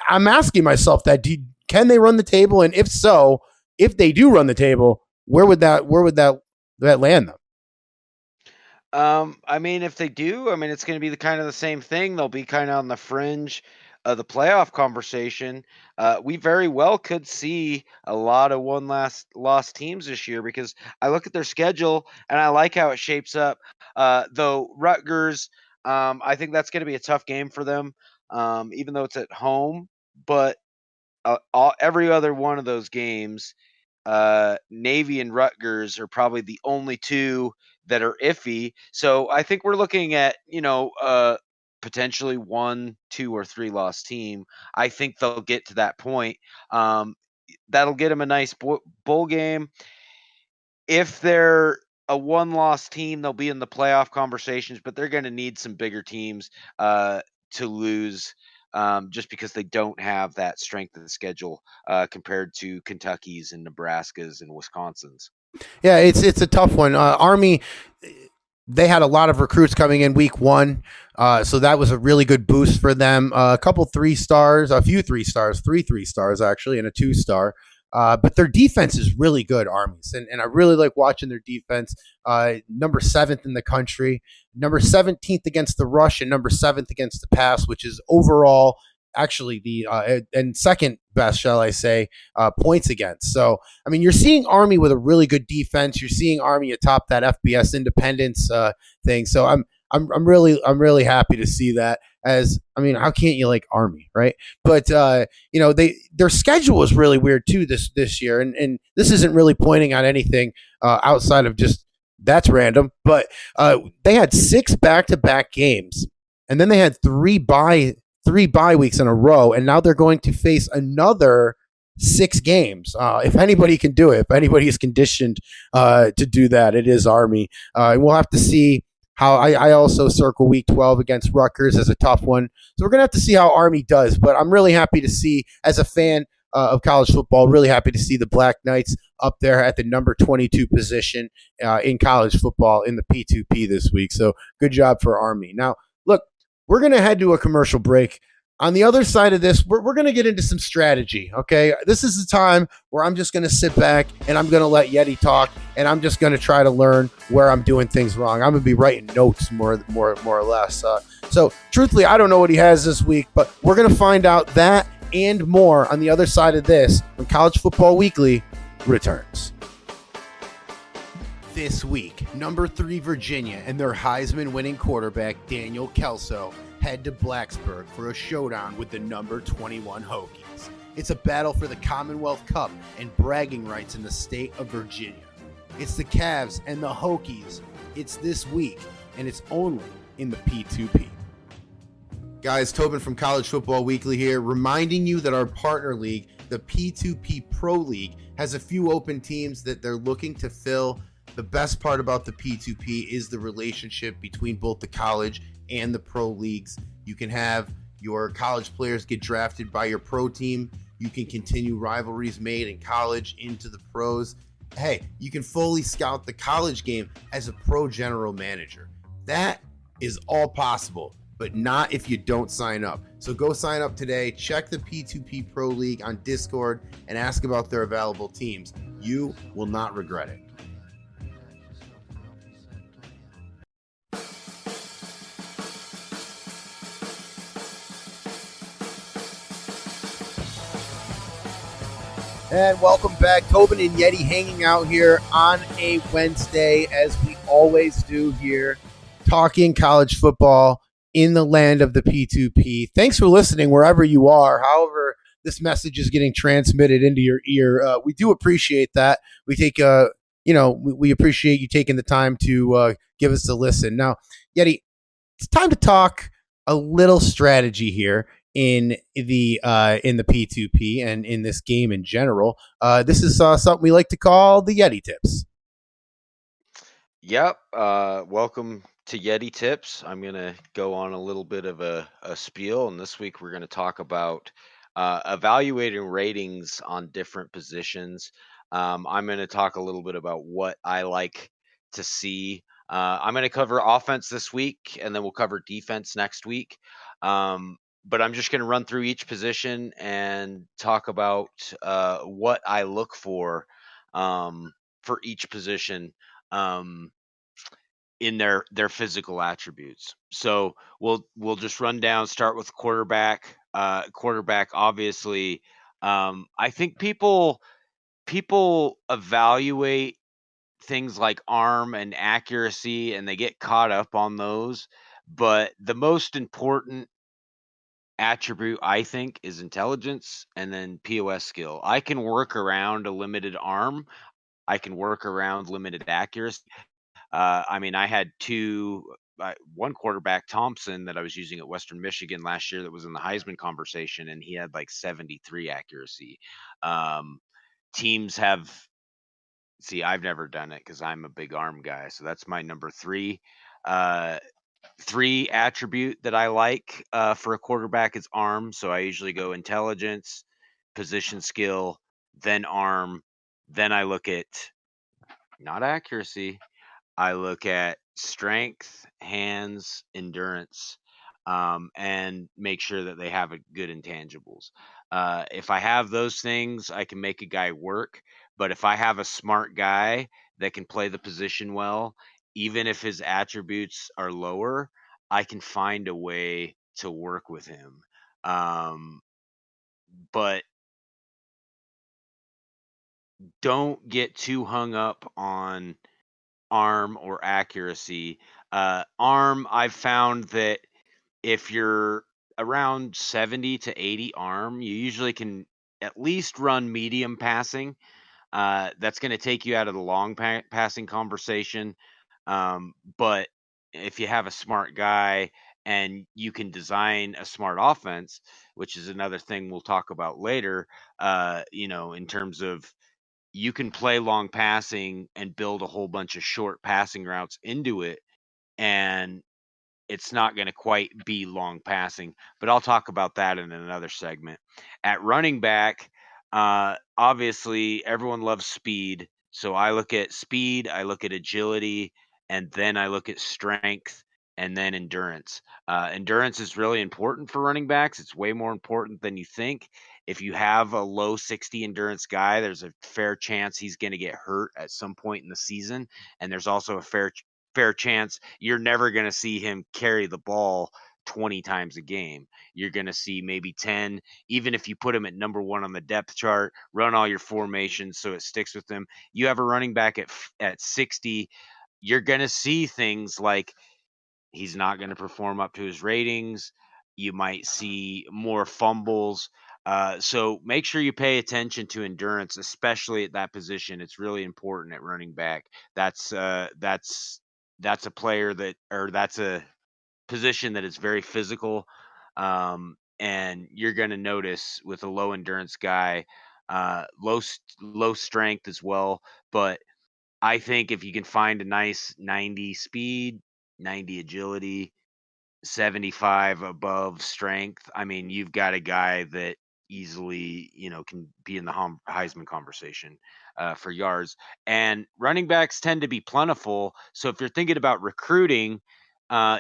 I'm asking myself that, can they run the table? And if so, if they do run the table, where would that land them? I mean, if they do, I mean, it's going to be the same thing. They'll be kind of on the fringe of the playoff conversation. We very well could see a lot of lost teams this year, because I look at their schedule and I like how it shapes up. Though Rutgers, I think that's going to be a tough game for them, even though it's at home. But every other one of those games, Navy and Rutgers are probably the only two that are iffy. So I think we're looking at, potentially 1, 2, or 3 loss team. I think they'll get to that point. That'll get them a nice bowl game. If they're a 1-loss team, they'll be in the playoff conversations, but they're going to need some bigger teams to lose, just because they don't have that strength of the schedule compared to Kentucky's and Nebraska's and Wisconsin's. Yeah, it's a tough one. Army, they had a lot of recruits coming in week 1, so that was a really good boost for them. A couple 3-stars, a few 3-stars, 3 3-stars actually, and a 2-star. But their defense is really good, Army's, and I really like watching their defense. Number 7th in the country, number 17th against the rush, and number 7th against the pass, which is overall actually the and second best, shall I say, points against. So I mean, you're seeing Army with a really good defense. You're seeing Army atop that FBS independence thing. So I'm really happy to see that. As I mean, how can't you like Army, right? But their schedule is really weird too this year, and this isn't really pointing out anything outside of just that's random. But they had 6 back-to-back games, and then they had 3 bye weeks in a row, and now they're going to face another 6 games. If anybody can do it, if anybody is conditioned to do that, it is Army. And we'll have to see how I also circle week 12 against Rutgers as a tough one. So we're going to have to see how Army does, but I'm really happy to see, as a fan of college football, really happy to see the Black Knights up there at the number 22 position in college football in the P2P this week. So good job for Army. Now, look, we're going to head to a commercial break. On the other side of this, we're going to get into some strategy, okay? This is the time where I'm just going to sit back and I'm going to let Yeti talk, and I'm just going to try to learn where I'm doing things wrong. I'm going to be writing notes more or less. So truthfully, I don't know what he has this week, but we're going to find out that and more on the other side of this when College Football Weekly returns. This week, number 3 Virginia and their Heisman-winning quarterback Daniel Kelso head to Blacksburg for a showdown with the number 21 Hokies. It's a battle for the Commonwealth Cup and bragging rights in the state of Virginia. It's the Cavs and the Hokies. It's this week, and it's only in the P2P. Guys, Tobin from College Football Weekly here, reminding you that our partner league, the P2P Pro League, has a few open teams that they're looking to fill. The best part about the P2P is the relationship between both the college and the pro leagues. You can have your college players get drafted by your pro team. You can continue rivalries made in college into the pros. Hey, you can fully scout the college game as a pro general manager. That is all possible, but not if you don't sign up. So go sign up today. Check the P2P Pro League on Discord and ask about their available teams. You will not regret it. And welcome back. Tobin and Yeti hanging out here on a Wednesday, as we always do here, talking college football in the land of the P2P. Thanks for listening wherever you are, however this message is getting transmitted into your ear. We do appreciate that. We take, we appreciate you taking the time to give us a listen. Now, Yeti, it's time to talk a little strategy here in the P2P and in this game in general. This is something we like to call the Yeti tips. Yep. Welcome to Yeti Tips. I'm going to go on a little bit of a spiel, and this week we're going to talk about evaluating ratings on different positions. I'm going to talk a little bit about what I like to see. I'm going to cover offense this week, and then we'll cover defense next week. But I'm just going to run through each position and talk about what I look for each position. Um, in their physical attributes. So we'll just run down, start with quarterback. Quarterback, obviously, I think people evaluate things like arm and accuracy, and they get caught up on those. But the most important attribute, I think, is intelligence and then POS skill. I can work around a limited arm. I can work around limited accuracy. I mean, I had one quarterback, Thompson, that I was using at Western Michigan last year that was in the Heisman conversation, and he had like 73 accuracy. Um, teams have, see, I've never done it because I'm a big arm guy. So that's my number three. Three attribute that I like for a quarterback is arm. So I usually go intelligence, position skill, then arm. Then I look at not accuracy, I look at strength, hands, endurance, and make sure that they have a good intangibles. If I have those things, I can make a guy work. But if I have a smart guy that can play the position well, even if his attributes are lower, I can find a way to work with him. But don't get too hung up on arm or accuracy. Arm, I've found that if you're around 70 to 80 arm, you usually can at least run medium passing. That's going to take you out of the long passing conversation. But if you have a smart guy and you can design a smart offense, which is another thing we'll talk about later, in terms of you can play long passing and build a whole bunch of short passing routes into it, and it's not going to quite be long passing, but I'll talk about that in another segment. At running back, obviously everyone loves speed. So I look at speed, I look at agility, and then I look at strength and then endurance. Endurance is really important for running backs. It's way more important than you think. If you have a low 60 endurance guy, there's a fair chance he's going to get hurt at some point in the season. And there's also a fair chance you're never going to see him carry the ball 20 times a game. You're going to see maybe 10, even if you put him at number 1 on the depth chart, run all your formations so it sticks with him. You have a running back at 60, you're going to see things like he's not going to perform up to his ratings. You might see more fumbles. So make sure you pay attention to endurance, especially at that position. It's really important at running back. That's a player that's a position that is very physical. And you're going to notice with a low endurance guy, low strength as well. But I think if you can find a nice 90 speed, 90 agility, 75 above strength, I mean, you've got a guy that easily, can be in the Heisman conversation for yards. And running backs tend to be plentiful. So if you're thinking about recruiting,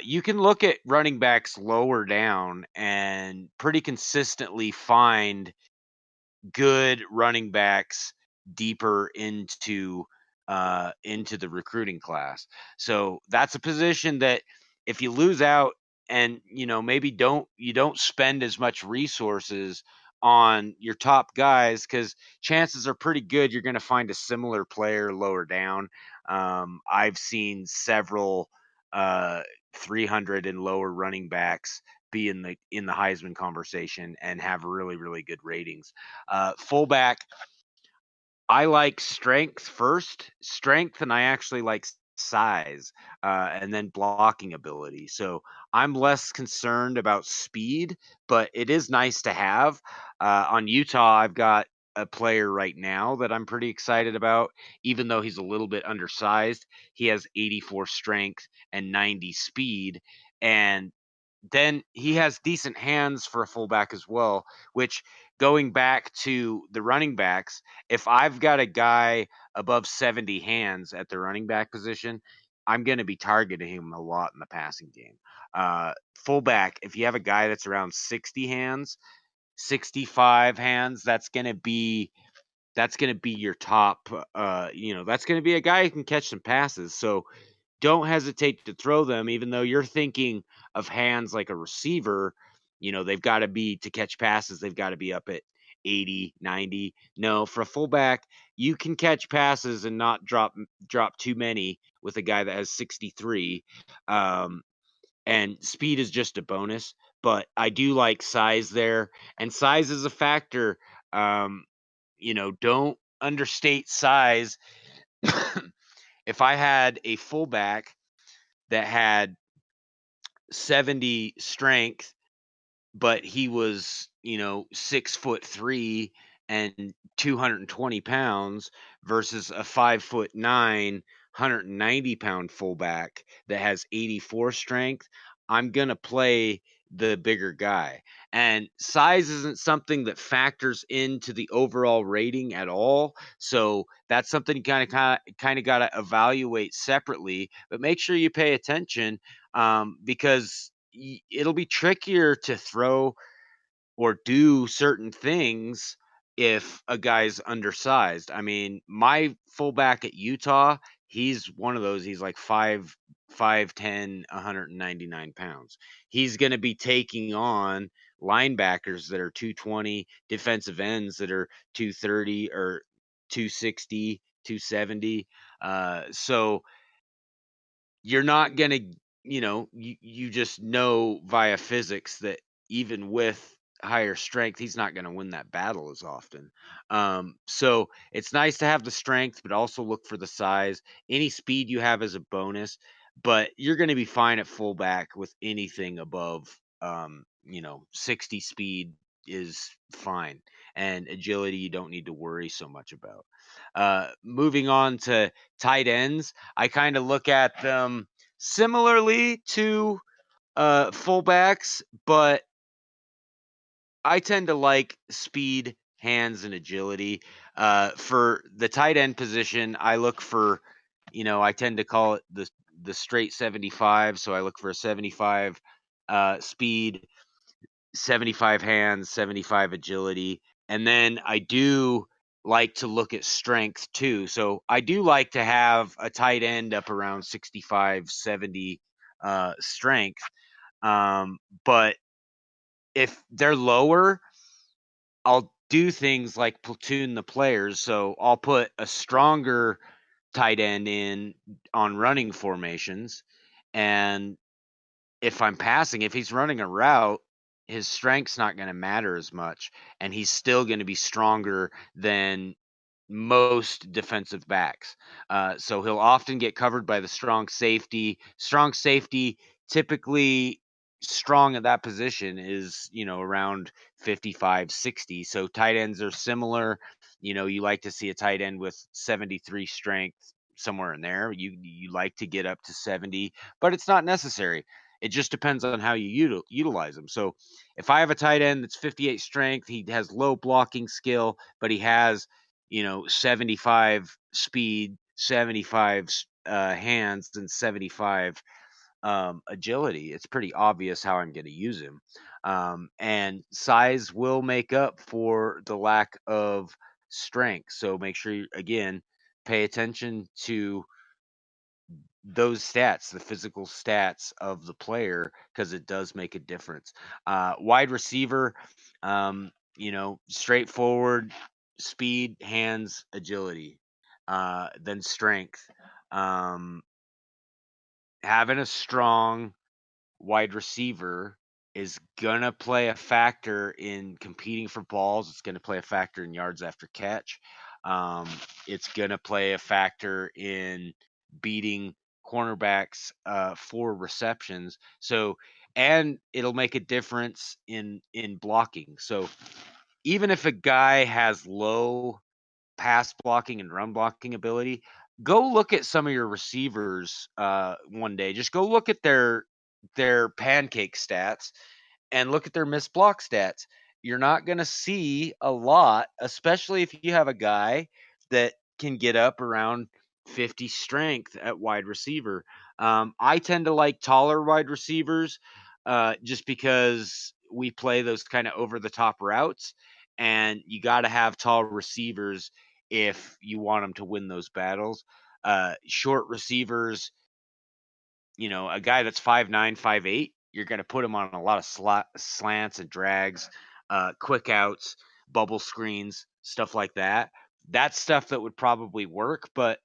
you can look at running backs lower down and pretty consistently find good running backs deeper into the recruiting class. So that's a position that if you lose out and maybe don't spend as much resources on your top guys, because chances are pretty good you're going to find a similar player lower down. I've seen several 300 and lower running backs be in the Heisman conversation and have really good ratings. Fullback, I like strength first, and I actually like size, and then blocking ability. So I'm less concerned about speed, but it is nice to have. On Utah, I've got a player right now that I'm pretty excited about, even though he's a little bit undersized. He has 84 strength and 90 speed, and then he has decent hands for a fullback as well, which, going back to the running backs, if I've got a guy above 70 hands at the running back position, I'm going to be targeting him a lot in the passing game. Fullback, if you have a guy that's around 60 hands, 65 hands, that's going to be your top. That's going to be a guy who can catch some passes. So don't hesitate to throw them, even though you're thinking of hands like a receiver. They've got to be, to catch passes, they've got to be up at 80, 90. No, for a fullback, you can catch passes and not drop too many with a guy that has 63. And speed is just a bonus, but I do like size there, and size is a factor. Don't understate size. If I had a fullback that had 70 strength, but he was, 6'3" and 220 pounds, versus a 5'9", 190-pound fullback that has 84 strength, I'm going to play the bigger guy. And size isn't something that factors into the overall rating at all. So that's something you kind of got to evaluate separately, but make sure you pay attention, because it'll be trickier to throw or do certain things if a guy's undersized. I mean, my fullback at Utah, he's one of those. He's like 5'10", 199 pounds. He's going to be taking on linebackers that are 220, defensive ends that are 230 or 260, 270. So you're not going to, you just know via physics that even with higher strength, he's not going to win that battle as often. So it's nice to have the strength, but also look for the size. Any speed you have is a bonus, but you're going to be fine at fullback with anything above, 60 speed is fine. And agility, you don't need to worry so much about. Moving on to tight ends, I kind of look at them similarly to fullbacks, but I tend to like speed, hands, and agility. For the tight end position, I look for, I tend to call it the straight 75. So I look for a 75 speed, 75 hands, 75 agility. And then I do like to look at strength too. So I do like to have a tight end up around 65, 70 strength. But if they're lower, I'll do things like platoon the players. So I'll put a stronger tight end in on running formations, and if I'm passing, if he's running a route, his strength's not going to matter as much, and he's still going to be stronger than most defensive backs. So he'll often get covered by the strong safety. Strong safety, typically strong at that position, is, around 55, 60. So tight ends are similar. You like to see a tight end with 73 strength, somewhere in there. You like to get up to 70, but it's not necessary. It just depends on how you utilize them. So if I have a tight end that's 58 strength, he has low blocking skill, but he has, 75 speed, 75 hands, and 75 agility. It's pretty obvious how I'm going to use him. And size will make up for the lack of strength. So make sure you, again, pay attention to those stats, the physical stats of the player, because it does make a difference. Wide receiver, straightforward speed, hands, agility, then strength. Um, Having a strong wide receiver is gonna play a factor in competing for balls. It's gonna play a factor in yards after catch. It's gonna play a factor in beating cornerbacks for receptions. So, and it'll make a difference in blocking. So, even if a guy has low pass blocking and run blocking ability, go look at some of your receivers one day. Just go look at their pancake stats and look at their missed block stats. You're not going to see a lot, especially if you have a guy that can get up around 50 strength at wide receiver. I tend to like taller wide receivers just because we play those kind of over the top routes, and you got to have tall receivers if you want them to win those battles. Short receivers, a guy that's 5'9", 5'8", you're going to put him on a lot of slants and drags, quick outs, bubble screens, stuff like that. That's stuff that would probably work, but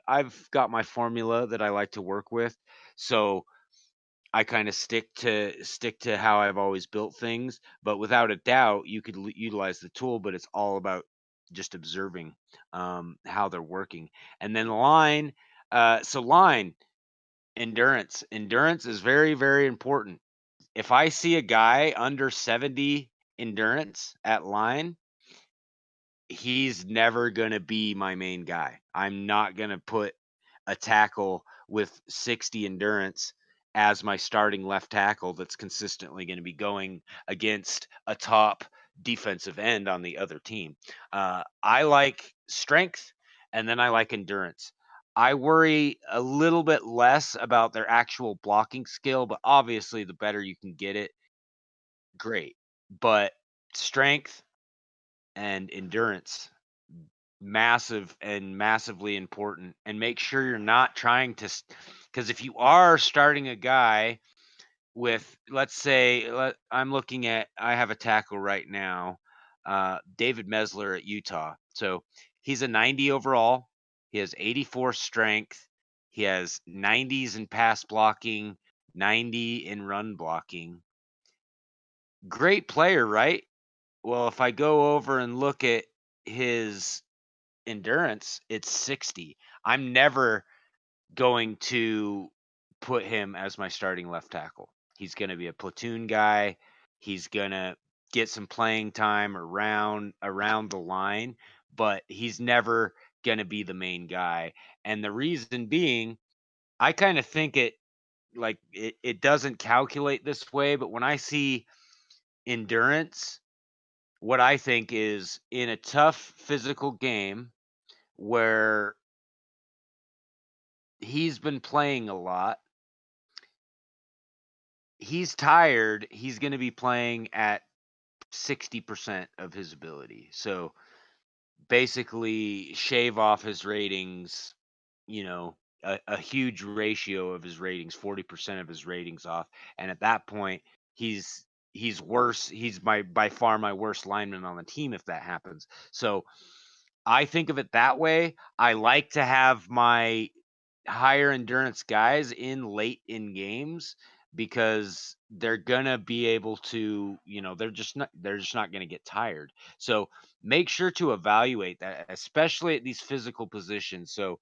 I've got my formula that I like to work with, so I kind of stick to how I've always built things. But without a doubt, you could utilize the tool, but it's all about just observing how they're working, and then line. So line endurance is very, very important. If I see a guy under 70 endurance at line, he's never going to be my main guy. I'm not going to put a tackle with 60 endurance as my starting left tackle that's consistently going to be going against a top defensive end on the other team. I like strength, and then I like endurance. I worry a little bit less about their actual blocking skill, but obviously the better you can get it, great. But strength and endurance, massive and massively important. And make sure you're not trying to, because if you are starting a guy with, let's say, I have a tackle right now, David Mesler at Utah. So he's a 90 overall. He has 84 strength. He has 90s in pass blocking, 90 in run blocking. Great player, right? Well, if I go over and look at his endurance, it's 60. I'm never going to put him as my starting left tackle. He's going to be a platoon guy. He's going to get some playing time around the line, but he's never going to be the main guy. And the reason being, I kind of think it doesn't calculate this way, but when I see endurance, what I think is in a tough physical game where he's been playing a lot, he's tired, he's going to be playing at 60% of his ability. So basically shave off his ratings, a huge ratio of his ratings, 40% of his ratings off. And at that point, he's worse. He's by far my worst lineman on the team if that happens. So I think of it that way. I like to have my higher endurance guys in late in games because they're gonna be able to, they're just not gonna get tired. So make sure to evaluate that, especially at these physical positions. So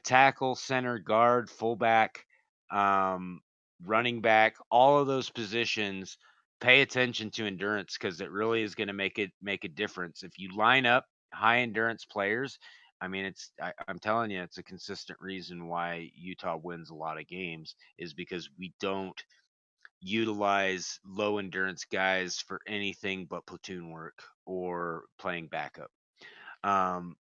tackle, center, guard, fullback, um, running back, all of those positions. Pay attention to endurance because it really is going to make a difference. If you line up high endurance players, I mean, I'm telling you, it's a consistent reason why Utah wins a lot of games is because we don't utilize low endurance guys for anything but platoon work or playing backup. Um,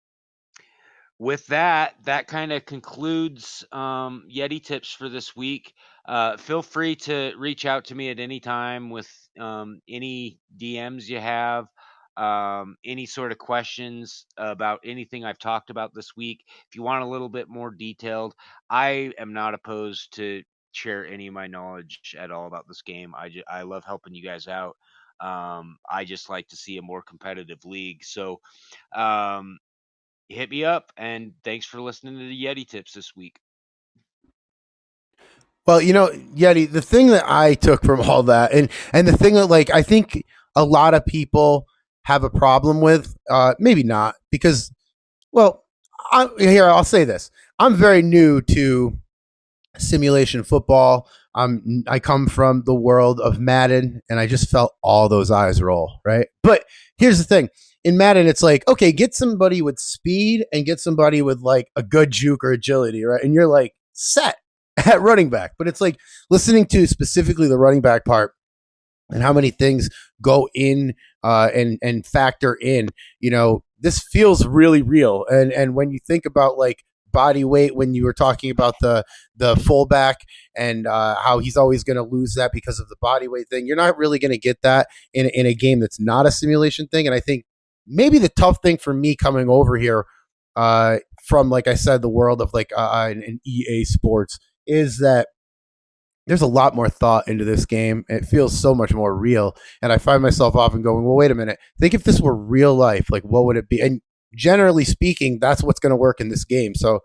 with that kind of concludes Yeti tips for this week. Feel free to reach out to me at any time with any DMs you have, any sort of questions about anything I've talked about this week. If you want a little bit more detailed, I am not opposed to share any of my knowledge at all about this game. I love helping you guys out. I just like to see a more competitive league. So um, hit me up, and thanks for listening to the Yeti tips this week. Well, Yeti, the thing that I took from all that, and the thing that, like, I think a lot of people have a problem with, maybe not, because, well, I'll say this: I'm very new to simulation football. I come from the world of Madden, and I just felt all those eyes roll, right? But here's the thing: in Madden, it's like, okay, get somebody with speed and get somebody with like a good juke or agility, right? And you're like set at running back. But it's like listening to specifically the running back part and how many things go in and factor in. This feels really real. And when you think about like body weight, when you were talking about the fullback and how he's always going to lose that because of the body weight thing, you're not really going to get that in a game that's not a simulation thing. And I think maybe the tough thing for me coming over here from, like I said, the world of like an EA Sports is that there's a lot more thought into this game. It feels so much more real. And I find myself often going, well, wait a minute. Think if this were real life, like what would it be? And generally speaking, that's what's going to work in this game. So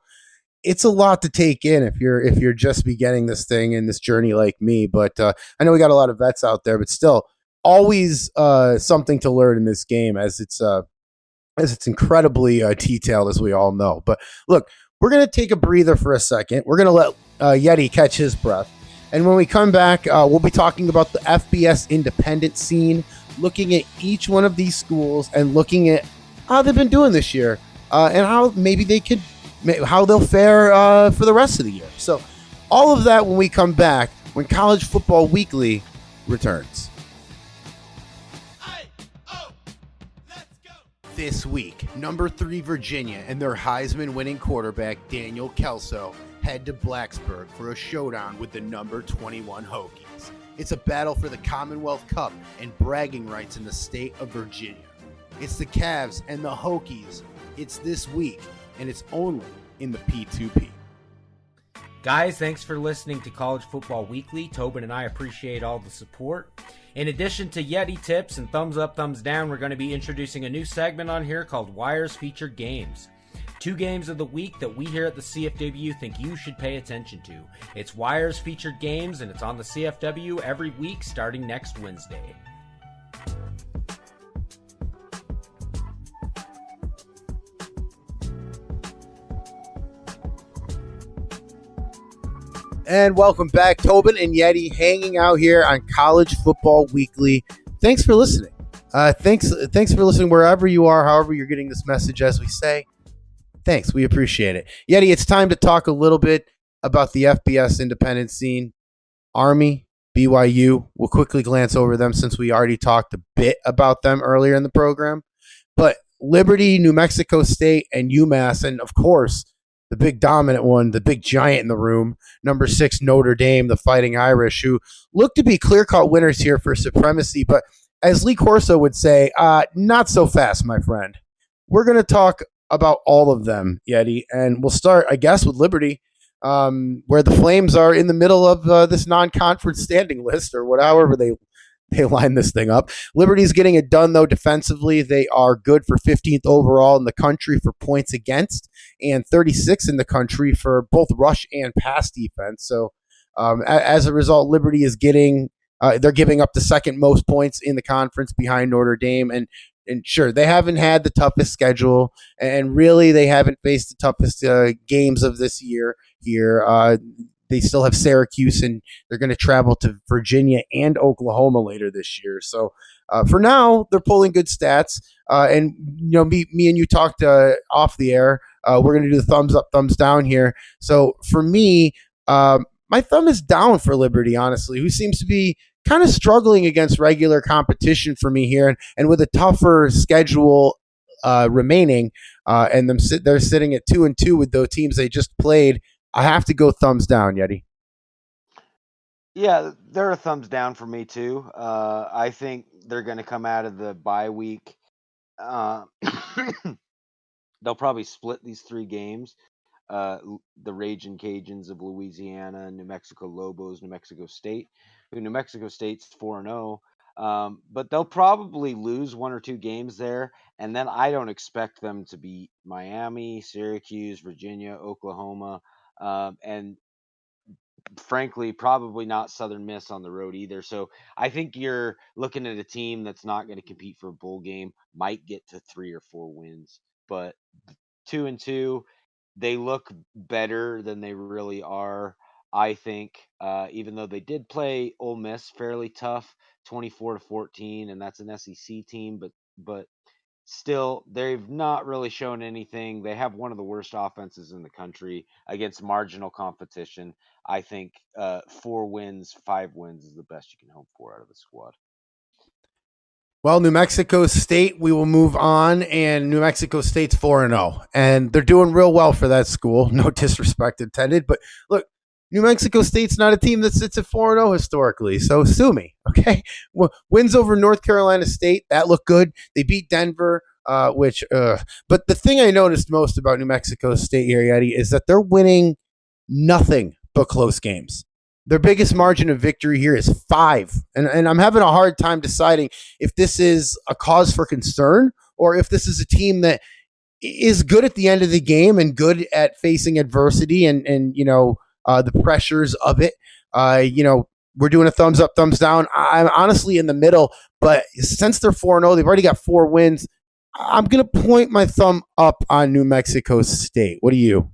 it's a lot to take in if you're just beginning this thing and this journey like me. But I know we got a lot of vets out there, but still always something to learn in this game as it's incredibly detailed, as we all know. But look, we're going to take a breather for a second. We're going to let Yeti catch his breath. And when we come back, we'll be talking about the FBS independent scene, looking at each one of these schools and looking at how they've been doing this year and how maybe how they'll fare for the rest of the year. So all of that when we come back, when College Football Weekly returns. This week, number 3 Virginia and their Heisman-winning quarterback Daniel Kelso head to Blacksburg for a showdown with the number 21 Hokies. It's a battle for the Commonwealth Cup and bragging rights in the state of Virginia. It's the Cavs and the Hokies. It's this week, and it's only in the P2P. Guys, thanks for listening to College Football Weekly. Tobin and I appreciate all the support. In addition to Yeti tips and thumbs up, thumbs down, we're going to be introducing a new segment on here called Wires Featured Games. 2 games of the week that we here at the CFW think you should pay attention to. It's Wires Featured Games, and it's on the CFW every week starting next Wednesday. And welcome back, Tobin and Yeti, hanging out here on College Football Weekly. Thanks for listening. Thanks for listening wherever you are, however you're getting this message, as we say. Thanks, we appreciate it. Yeti, it's time to talk a little bit about the FBS independent scene. Army, BYU, we'll quickly glance over them since we already talked a bit about them earlier in the program. But Liberty, New Mexico State, and UMass, and of course, the big dominant one, the big giant in the room, number 6 Notre Dame, the Fighting Irish, who look to be clear-cut winners here for supremacy. But as Lee Corso would say, not so fast, my friend. We're going to talk about all of them, Yeti, and we'll start, I guess, with Liberty, where the Flames are in the middle of this non-conference standing list, or whatever they line this thing up. Liberty's getting it done, though, defensively. They are good for 15th overall in the country for points against and 36th in the country for both rush and pass defense. So as a result, Liberty is they're giving up the second most points in the conference behind Notre Dame. And sure, they haven't had the toughest schedule, and really they haven't faced the toughest games of this year here. They still have Syracuse, and they're going to travel to Virginia and Oklahoma later this year. So for now, they're pulling good stats. And me and you talked off the air. We're going to do the thumbs up, thumbs down here. So for me, my thumb is down for Liberty, honestly, who seems to be kind of struggling against regular competition for me here, and with a tougher schedule remaining, and they're sitting at 2-2 with those teams they just played. I have to go thumbs down, Yeti. Yeah, they're a thumbs down for me too. I think they're going to come out of the bye week. They'll probably split these 3 games. The Raging Cajuns of Louisiana, New Mexico Lobos, New Mexico State. New Mexico State's 4-0. But they'll probably lose 1 or 2 games there, and then I don't expect them to beat Miami, Syracuse, Virginia, Oklahoma, and frankly, probably not Southern Miss on the road either. So I think you're looking at a team that's not going to compete for a bowl game, might get to 3 or 4 wins, but 2-2, they look better than they really are. I think, even though they did play Ole Miss fairly tough, 24-14, and that's an SEC team, but still, they've not really shown anything. They have one of the worst offenses in the country against marginal competition. I think 4 wins, 5 wins is the best you can hope for out of the squad. Well, New Mexico State, we will move on, and New Mexico State's 4-0, and they're doing real well for that school. No disrespect intended, but look, New Mexico State's not a team that sits at 4-0 historically, so sue me, okay? Well, wins over North Carolina State, that looked good. They beat Denver, but the thing I noticed most about New Mexico State here, Yeti, is that they're winning nothing but close games. Their biggest margin of victory here is 5. And I'm having a hard time deciding if this is a cause for concern or if this is a team that is good at the end of the game and good at facing adversity and the pressures of it. We're doing a thumbs up, thumbs down. I'm honestly in the middle, but since they're 4-0, they've already got 4 wins. I'm going to point my thumb up on New Mexico State. What do you?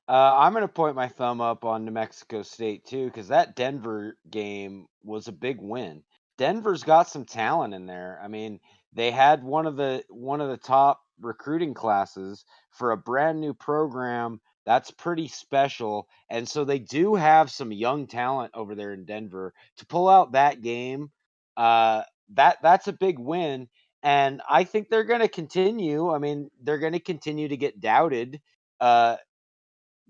I'm going to point my thumb up on New Mexico State too, because that Denver game was a big win. Denver's got some talent in there. I mean, they had one of the top recruiting classes for a brand new program. That's pretty special, and so they do have some young talent over there in Denver to pull out that game. That's a big win, and I think they're going to continue. I mean, they're going to continue to get doubted.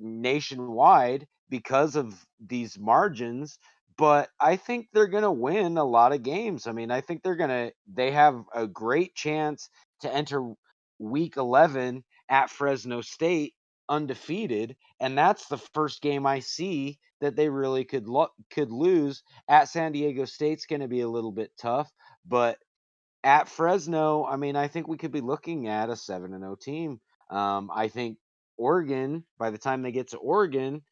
Nationwide because of these margins, but I think they're going to win a lot of games. I mean, I think they have a great chance to enter week 11 at Fresno State undefeated, and that's the first game I see that they really could lose. At San Diego State's going to be a little bit tough, but at Fresno, I mean, I think we could be looking at a 7-0 team. I think Oregon, by the time they get to Oregon,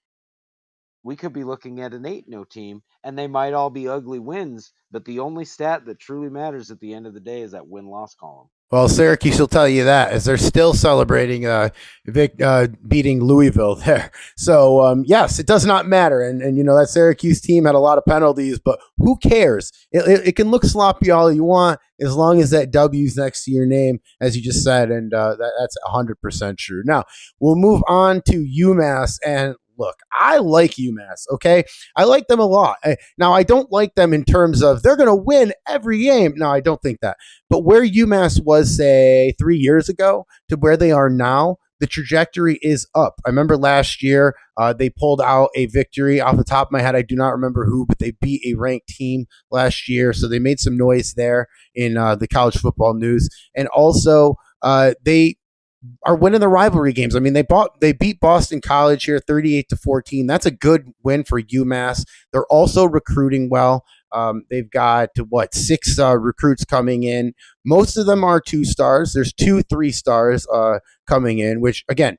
we could be looking at an 8-0 team, and they might all be ugly wins. But the only stat that truly matters at the end of the day is that win-loss column. Well, Syracuse will tell you that as they're still celebrating beating Louisville there. So, yes, it does not matter. And that Syracuse team had a lot of penalties, but who cares? It can look sloppy all you want as long as that W's next to your name, as you just said. And that's 100% true. Now, we'll move on to UMass. And look, I like UMass, okay? I like them a lot. Now, I don't like them in terms of they're going to win every game. No, I don't think that. But where UMass was, say, 3 years ago to where they are now, the trajectory is up. I remember last year they pulled out a victory. Off the top of my head, I do not remember who, but they beat a ranked team last year. So they made some noise there in the college football news. And also they are winning the rivalry games. I mean, they beat Boston College here 38-14. That's a good win for UMass. They're also recruiting well. They've got 6 recruits coming in. Most of them are 2 stars. There's 2 3-stars coming in, which again,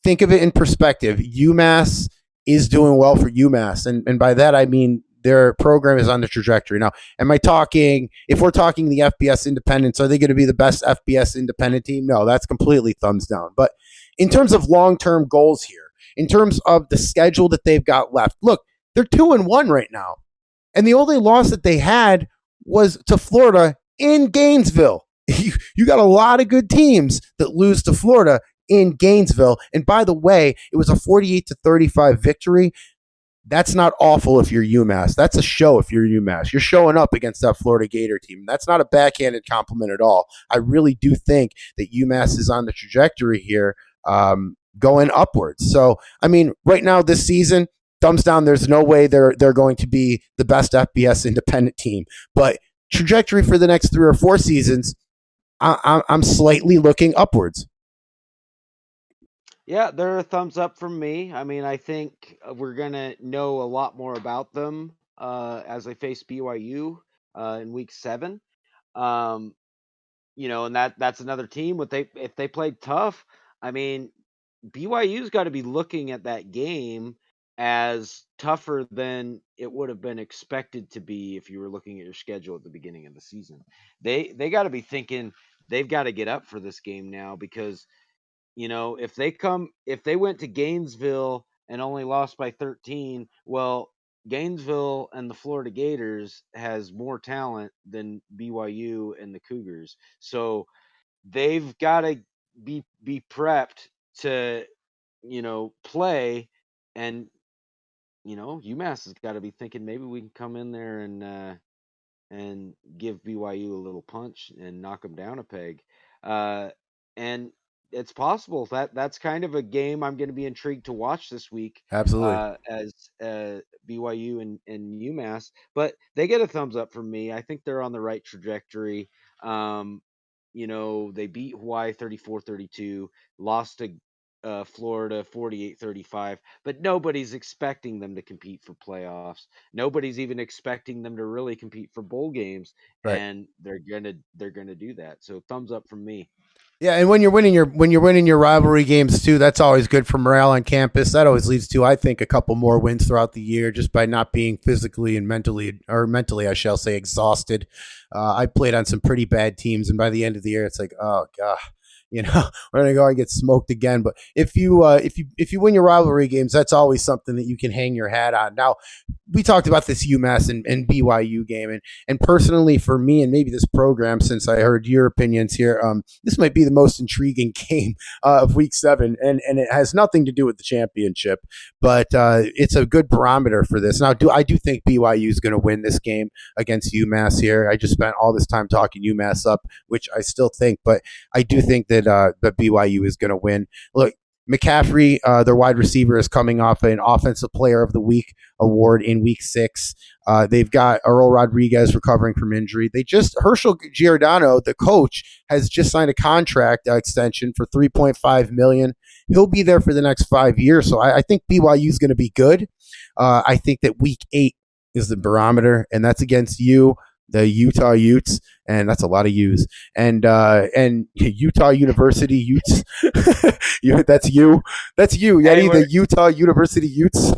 think of it in perspective. UMass is doing well for UMass. And by that, I mean, their program is on the trajectory. Now, if we're talking the FBS independents, are they going to be the best FBS independent team? No, that's completely thumbs down. But in terms of long-term goals here, in terms of the schedule that they've got left, look, they're 2-1 right now. And the only loss that they had was to Florida in Gainesville. You got a lot of good teams that lose to Florida in Gainesville. And by the way, it was a 48-35 victory. That's not awful if you're UMass. That's a show if you're UMass. You're showing up against that Florida Gator team. That's not a backhanded compliment at all. I really do think that UMass is on the trajectory here going upwards. So, I mean, right now this season, thumbs down, there's no way they're going to be the best FBS independent team. But trajectory for the next 3 or 4 seasons, I'm slightly looking upwards. Yeah, they're a thumbs up from me. I mean, I think we're going to know a lot more about them as they face BYU in week 7. Um, and that's another team. If they played tough, I mean, BYU's got to be looking at that game as tougher than it would have been expected to be if you were looking at your schedule at the beginning of the season. They got to be thinking they've got to get up for this game now, because if they went to Gainesville and only lost by 13, well, Gainesville and the Florida Gators has more talent than BYU and the Cougars. So they've got to be prepped to, play. And UMass has got to be thinking maybe we can come in there and give BYU a little punch and knock them down a peg. And it's possible that's kind of a game I'm going to be intrigued to watch this week, Absolutely. as BYU and UMass. But they get a thumbs up from me. I think they're on the right trajectory. They beat Hawaii 34-32, lost to Florida 48-35, but nobody's expecting them to compete for playoffs. Nobody's even expecting them to really compete for bowl games, Right. and they're gonna do that. So thumbs up from me. Yeah, and when you're winning your rivalry games too, that's always good for morale on campus. That always leads to, I think, a couple more wins throughout the year, just by not being physically and mentally, I shall say, exhausted. I played on some pretty bad teams, and by the end of the year, it's like, oh god, we're gonna go and get smoked again. But if you win your rivalry games, that's always something that you can hang your hat on. Now, we talked about this UMass and BYU game, and personally for me, and maybe this program, since I heard your opinions here, this might be the most intriguing game of Week 7, and it has nothing to do with the championship, but it's a good barometer for this. Now, I do think BYU is going to win this game against UMass here. I just spent all this time talking UMass up, which I still think, but I do think that BYU is going to win. Look, McCaffrey, their wide receiver, is coming off an Offensive Player of the Week award in Week 6. They've got Earl Rodriguez recovering from injury. Herschel Giordano, the coach, has just signed a contract extension for $3.5 million. He'll be there for the next 5 years. So I think BYU is going to be good. I think that Week 8 is the barometer, and that's against the Utah Utes, and that's a lot of U's, and Utah University Utes. That's you, Yeti, the Utah University Utes.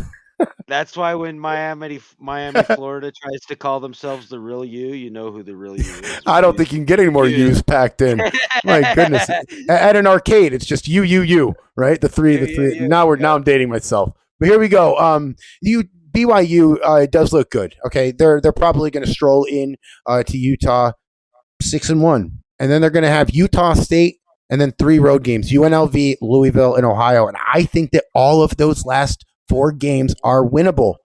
That's why when Miami, Florida tries to call themselves the real U, you know who the real U is. I don't think you can get any more U's packed in. My goodness, at an arcade, it's just U, right? The three. Now I'm dating myself, but here we go. BYU does look good. Okay, they're probably going to stroll in to Utah 6-1, and then they're going to have Utah State, and then 3 road games: UNLV, Louisville, and Ohio. And I think that all of those last 4 games are winnable.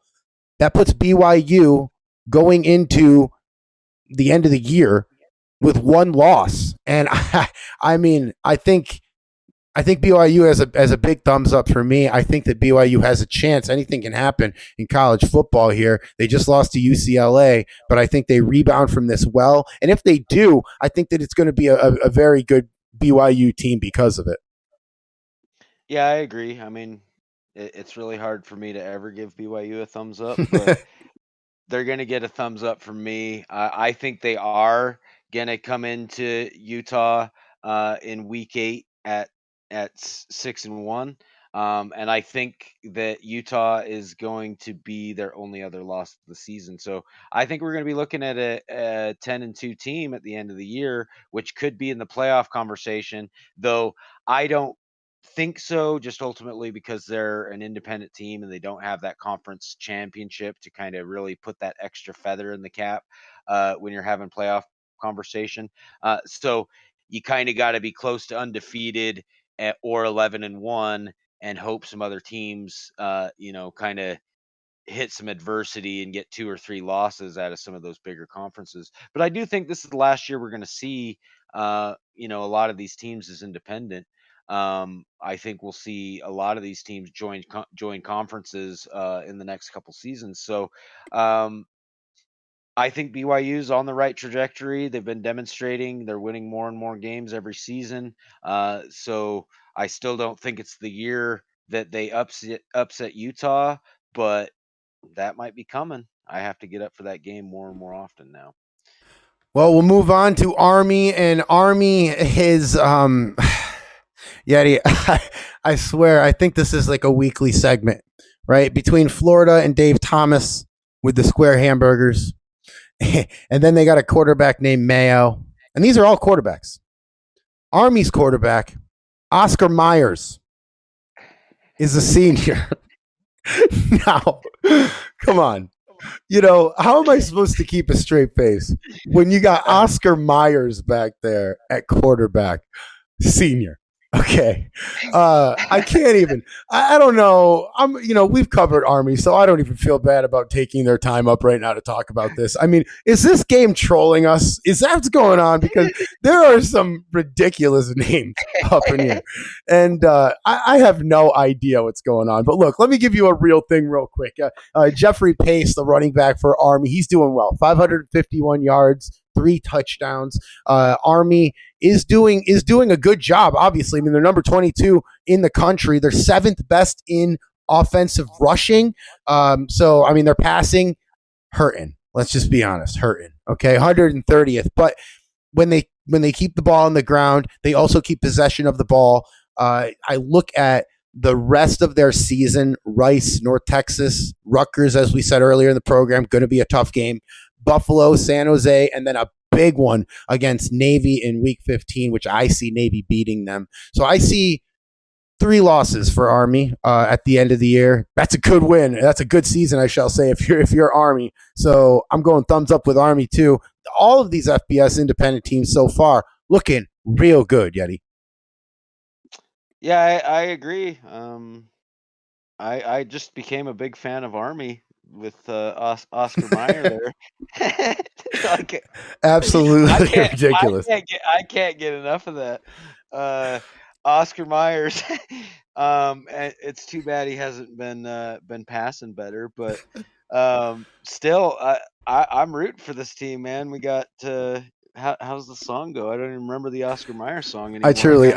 That puts BYU going into the end of the year with 1 loss, and I think BYU has a big thumbs up for me. I think that BYU has a chance. Anything can happen in college football here. They just lost to UCLA, but I think they rebound from this well. And if they do, I think that it's going to be a very good BYU team because of it. Yeah, I agree. I mean, it's really hard for me to ever give BYU a thumbs up, but they're going to get a thumbs up from me. I think they are going to come into Utah in Week 8 at 6-1, and I think that Utah is going to be their only other loss of the season. So I think we're going to be looking at a 10-2 team at the end of the year, which could be in the playoff conversation. Though I don't think so, just ultimately because they're an independent team and they don't have that conference championship to kind of really put that extra feather in the cap when you're having playoff conversation. So you kind of got to be close to undefeated or 11-1 and hope some other teams, kind of hit some adversity and get 2 or 3 losses out of some of those bigger conferences. But I do think this is the last year we're going to see, a lot of these teams as independent. I think we'll see a lot of these teams join conferences in the next couple seasons. So I think BYU's on the right trajectory. They've been demonstrating they're winning more and more games every season. So I still don't think it's the year that they upset Utah, but that might be coming. I have to get up for that game more and more often now. Well, we'll move on to Army, and Army is Yeti. I swear, I think this is like a weekly segment, right? Between Florida and Dave Thomas with the square hamburgers, and then they got a quarterback named Mayo, and these are all quarterbacks. Army's quarterback, Oscar Myers, is a senior. Now, come on. How am I supposed to keep a straight face when you got Oscar Myers back there at quarterback, senior? Okay. I can't even. I don't know. We've covered Army, so I don't even feel bad about taking their time up right now to talk about this. I mean, is this game trolling us? Is that what's going on? Because there are some ridiculous names up in here. And I have no idea what's going on. But look, let me give you a real thing real quick. Jeffrey Pace, the running back for Army, he's doing well. 551 yards, 3 touchdowns. Army is doing a good job. Obviously, I mean, they're number 22 in the country. They're 7th best in offensive rushing. So I mean, they're passing hurting. Let's just be honest, hurting. Okay, 130th. But when they keep the ball on the ground, they also keep possession of the ball. I look at the rest of their season: Rice, North Texas, Rutgers, as we said earlier in the program, going to be a tough game. Buffalo, San Jose, and then a big one against Navy in Week 15, which I see Navy beating them. So I see 3 losses for Army at the end of the year. That's a good win. That's a good season, I shall say, if you're Army. So I'm going thumbs up with Army too. All of these FBS independent teams so far looking real good, Yeti. Yeah, I agree. I just became a big fan of Army with Oscar Mayer there. Like, Absolutely ridiculous. I can't get enough of that. Oscar Myers. It's too bad he hasn't been passing better, but still, I'm rooting for this team, man. We got how's the song go? I don't even remember the Oscar Mayer song anymore. I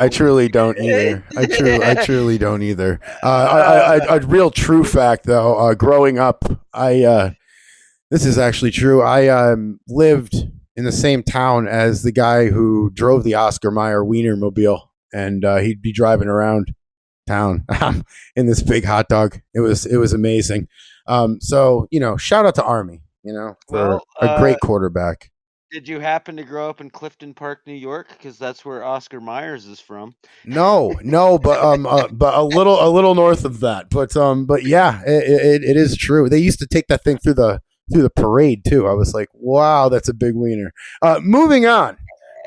truly don't either. I truly don't either. A real true fact though, growing up, this is actually true. I lived in the same town as the guy who drove the Oscar Mayer Wienermobile, and he'd be driving around town in this big hot dog. It was amazing. So shout out to Army, for a great quarterback. Did you happen to grow up in Clifton Park, New York? Because that's where Oscar Myers is from. No, but a little north of that. But yeah, it is true. They used to take that thing through the parade too. I was like, wow, that's a big wiener. Moving on,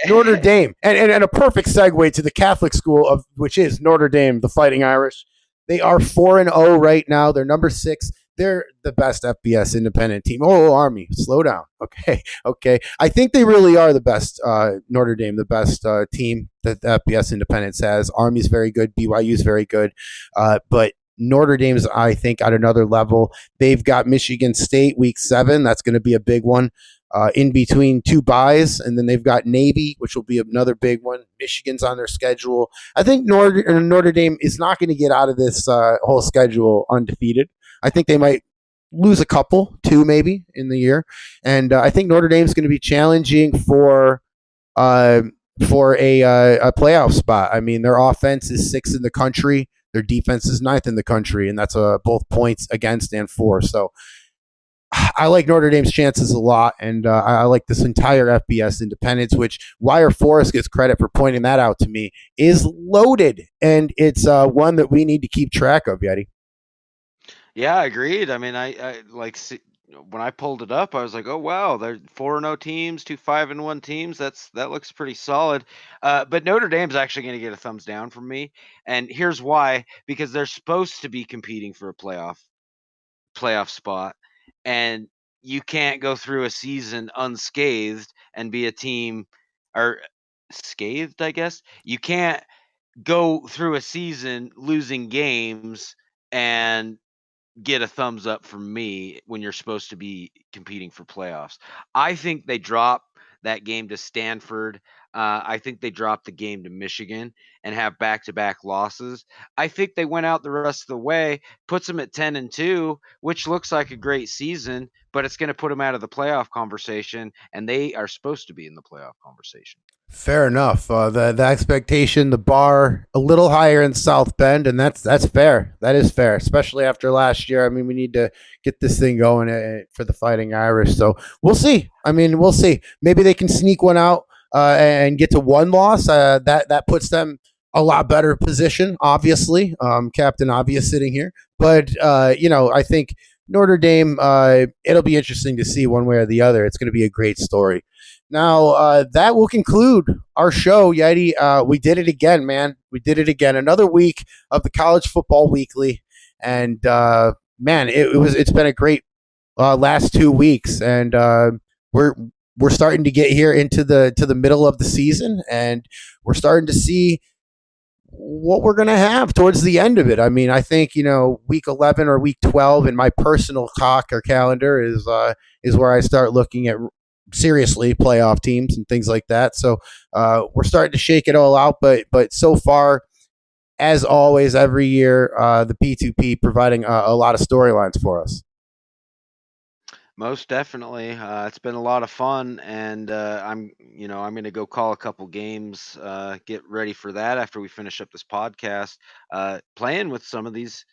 Notre Dame, and a perfect segue to the Catholic school of which is Notre Dame, the Fighting Irish. They are 4-0 right now. They're number 6. They're the best FBS independent team. Oh, Army, slow down. Okay. I think they really are the best. Notre Dame, the best team that the FBS Independence has. Army's very good. BYU's very good. But Notre Dame's, I think, at another level. They've got Michigan State Week 7. That's going to be a big one. In between 2 byes, and then they've got Navy, which will be another big one. Michigan's on their schedule. I think Notre Dame is not going to get out of this whole schedule undefeated. I think they might lose a couple, 2 maybe in the year, and I think Notre Dame's going to be challenging for a playoff spot. I mean, their offense is 6th in the country, their defense is 9th in the country, and that's both points against and for. So I like Notre Dame's chances a lot, and I like this entire FBS Independence, which Wire Forest gets credit for pointing that out to me, is loaded, and it's one that we need to keep track of, Yeti. Yeah, agreed. I mean, I when I pulled it up, I was like, oh wow, they're 4-0 teams, 2 5-1 teams. That looks pretty solid. But Notre Dame's actually going to get a thumbs down from me, and here's why: because they're supposed to be competing for a playoff spot, and you can't go through a season unscathed and be a team or scathed, I guess. You can't go through a season losing games and get a thumbs up from me when you're supposed to be competing for playoffs. I think they drop that game to Stanford. I think they dropped the game to Michigan and have back-to-back losses. I think they went out the rest of the way, puts them at 10-2, which looks like a great season, but it's going to put them out of the playoff conversation, and they are supposed to be in the playoff conversation. Fair enough. The expectation, the bar, a little higher in South Bend, and that's fair. That is fair, especially after last year. I mean, we need to get this thing going for the Fighting Irish. So we'll see. I mean, we'll see. Maybe they can sneak one out and get to one loss. That puts them a lot better position. Obviously, Captain Obvious sitting here, but I think Notre Dame. It'll be interesting to see one way or the other. It's going to be a great story. Now, that will conclude our show, Yeti. We did it again, man. We did it again. Another week of the College Football Weekly. And, man, it's been a great last 2 weeks. And we're starting to get here into the middle of the season. And we're starting to see what we're going to have towards the end of it. I mean, I think, week 11 or week 12 in my personal talk or calendar is where I start looking at seriously playoff teams and things like that. So we're starting to shake it all out, but so far, as always, every year, the P2P providing a lot of storylines for us. Most definitely. It's been a lot of fun, and I'm going to go call a couple games, get ready for that after we finish up this podcast, playing with some of these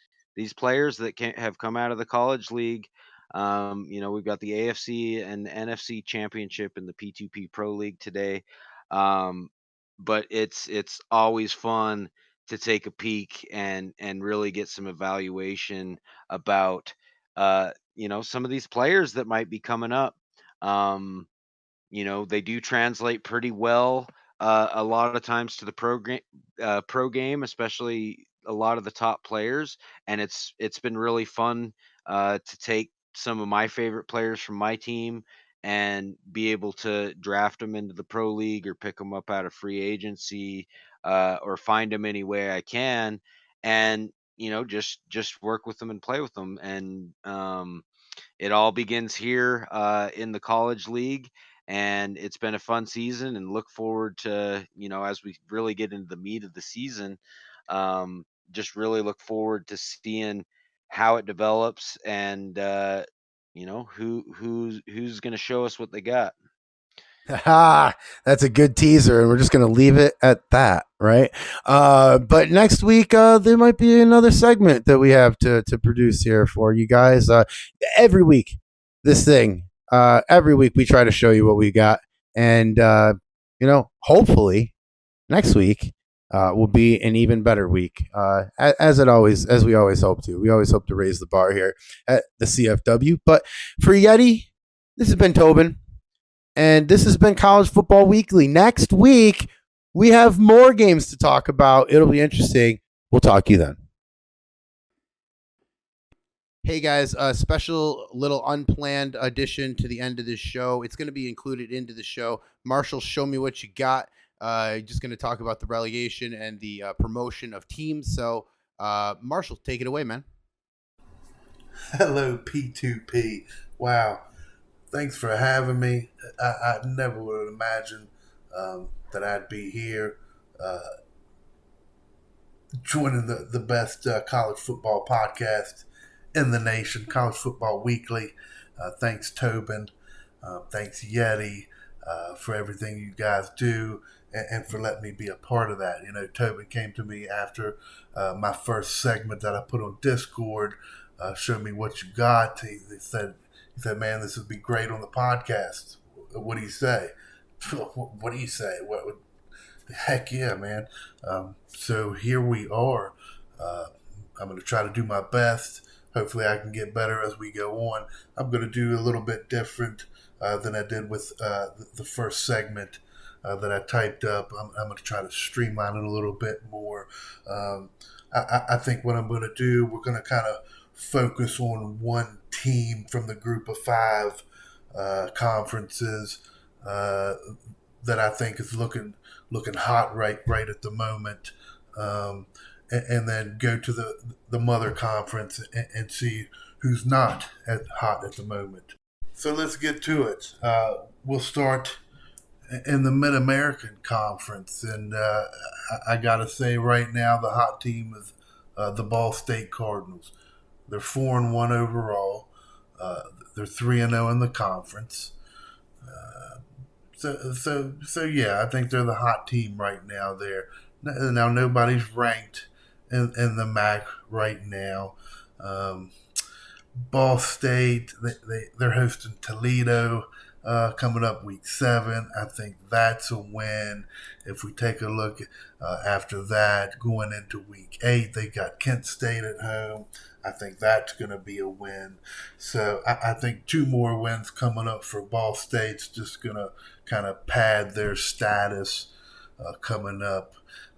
players that have come out of the college league. We've got the AFC and NFC championship in the P2P Pro League today. But it's always fun to take a peek and really get some evaluation about some of these players that might be coming up. They do translate pretty well a lot of times to the pro game, especially a lot of the top players, and it's been really fun to take some of my favorite players from my team and be able to draft them into the pro league or pick them up out of free agency or find them any way I can, and just work with them and play with them. And it all begins here in the college league, and it's been a fun season, and look forward to, as we really get into the meat of the season, just really look forward to seeing how it develops, and who's going to show us what they got. That's a good teaser, and we're just going to leave it at that, right? But next week, there might be another segment that we have to produce here for you guys. Every week, every week we try to show you what we got, and hopefully next week will be an even better week, as we always hope to. We always hope to raise the bar here at the CFW. But for Yeti, this has been Tobin. And this has been College Football Weekly. Next week, we have more games to talk about. It'll be interesting. We'll talk to you then. Hey, guys, a special little unplanned addition to the end of this show. It's going to be included into the show. Marshall, show me what you got. Just going to talk about the relegation and the promotion of teams. So, Marshall, take it away, man. Hello, P2P. Wow. Thanks for having me. I never would have imagined that I'd be here joining the best college football podcast in the nation, College Football Weekly. Thanks, Tobin. Thanks, Yeti, for everything you guys do and for letting me be a part of that. Tobin came to me after my first segment that I put on Discord, showed me what you got. He said, man, this would be great on the podcast. What do you say? What do you say? Heck yeah, man. So here we are. I'm going to try to do my best. Hopefully I can get better as we go on. I'm going to do a little bit different than I did with the first segment that I typed up. I'm going to try to streamline it a little bit more. I think what I'm going to do, we're going to kind of focus on one team from the group of 5 conferences that I think is looking hot right at the moment, and then go to the mother conference and see who's not hot at the moment. So let's get to it. We'll start in the Mid American Conference, and I got to say right now the hot team is the Ball State Cardinals. They're 4-1 overall. Uh, they're 3-0 in the conference. So yeah, I think they're the hot team right now. There now, nobody's ranked in the MAC right now. Um, Ball State, they're hosting Toledo coming up week 7. I think that's a win. If we take a look after that, going into week 8, they got Kent State at home. I think that's going to be a win. So I think 2 more wins coming up for Ball State's just going to kind of pad their status coming up.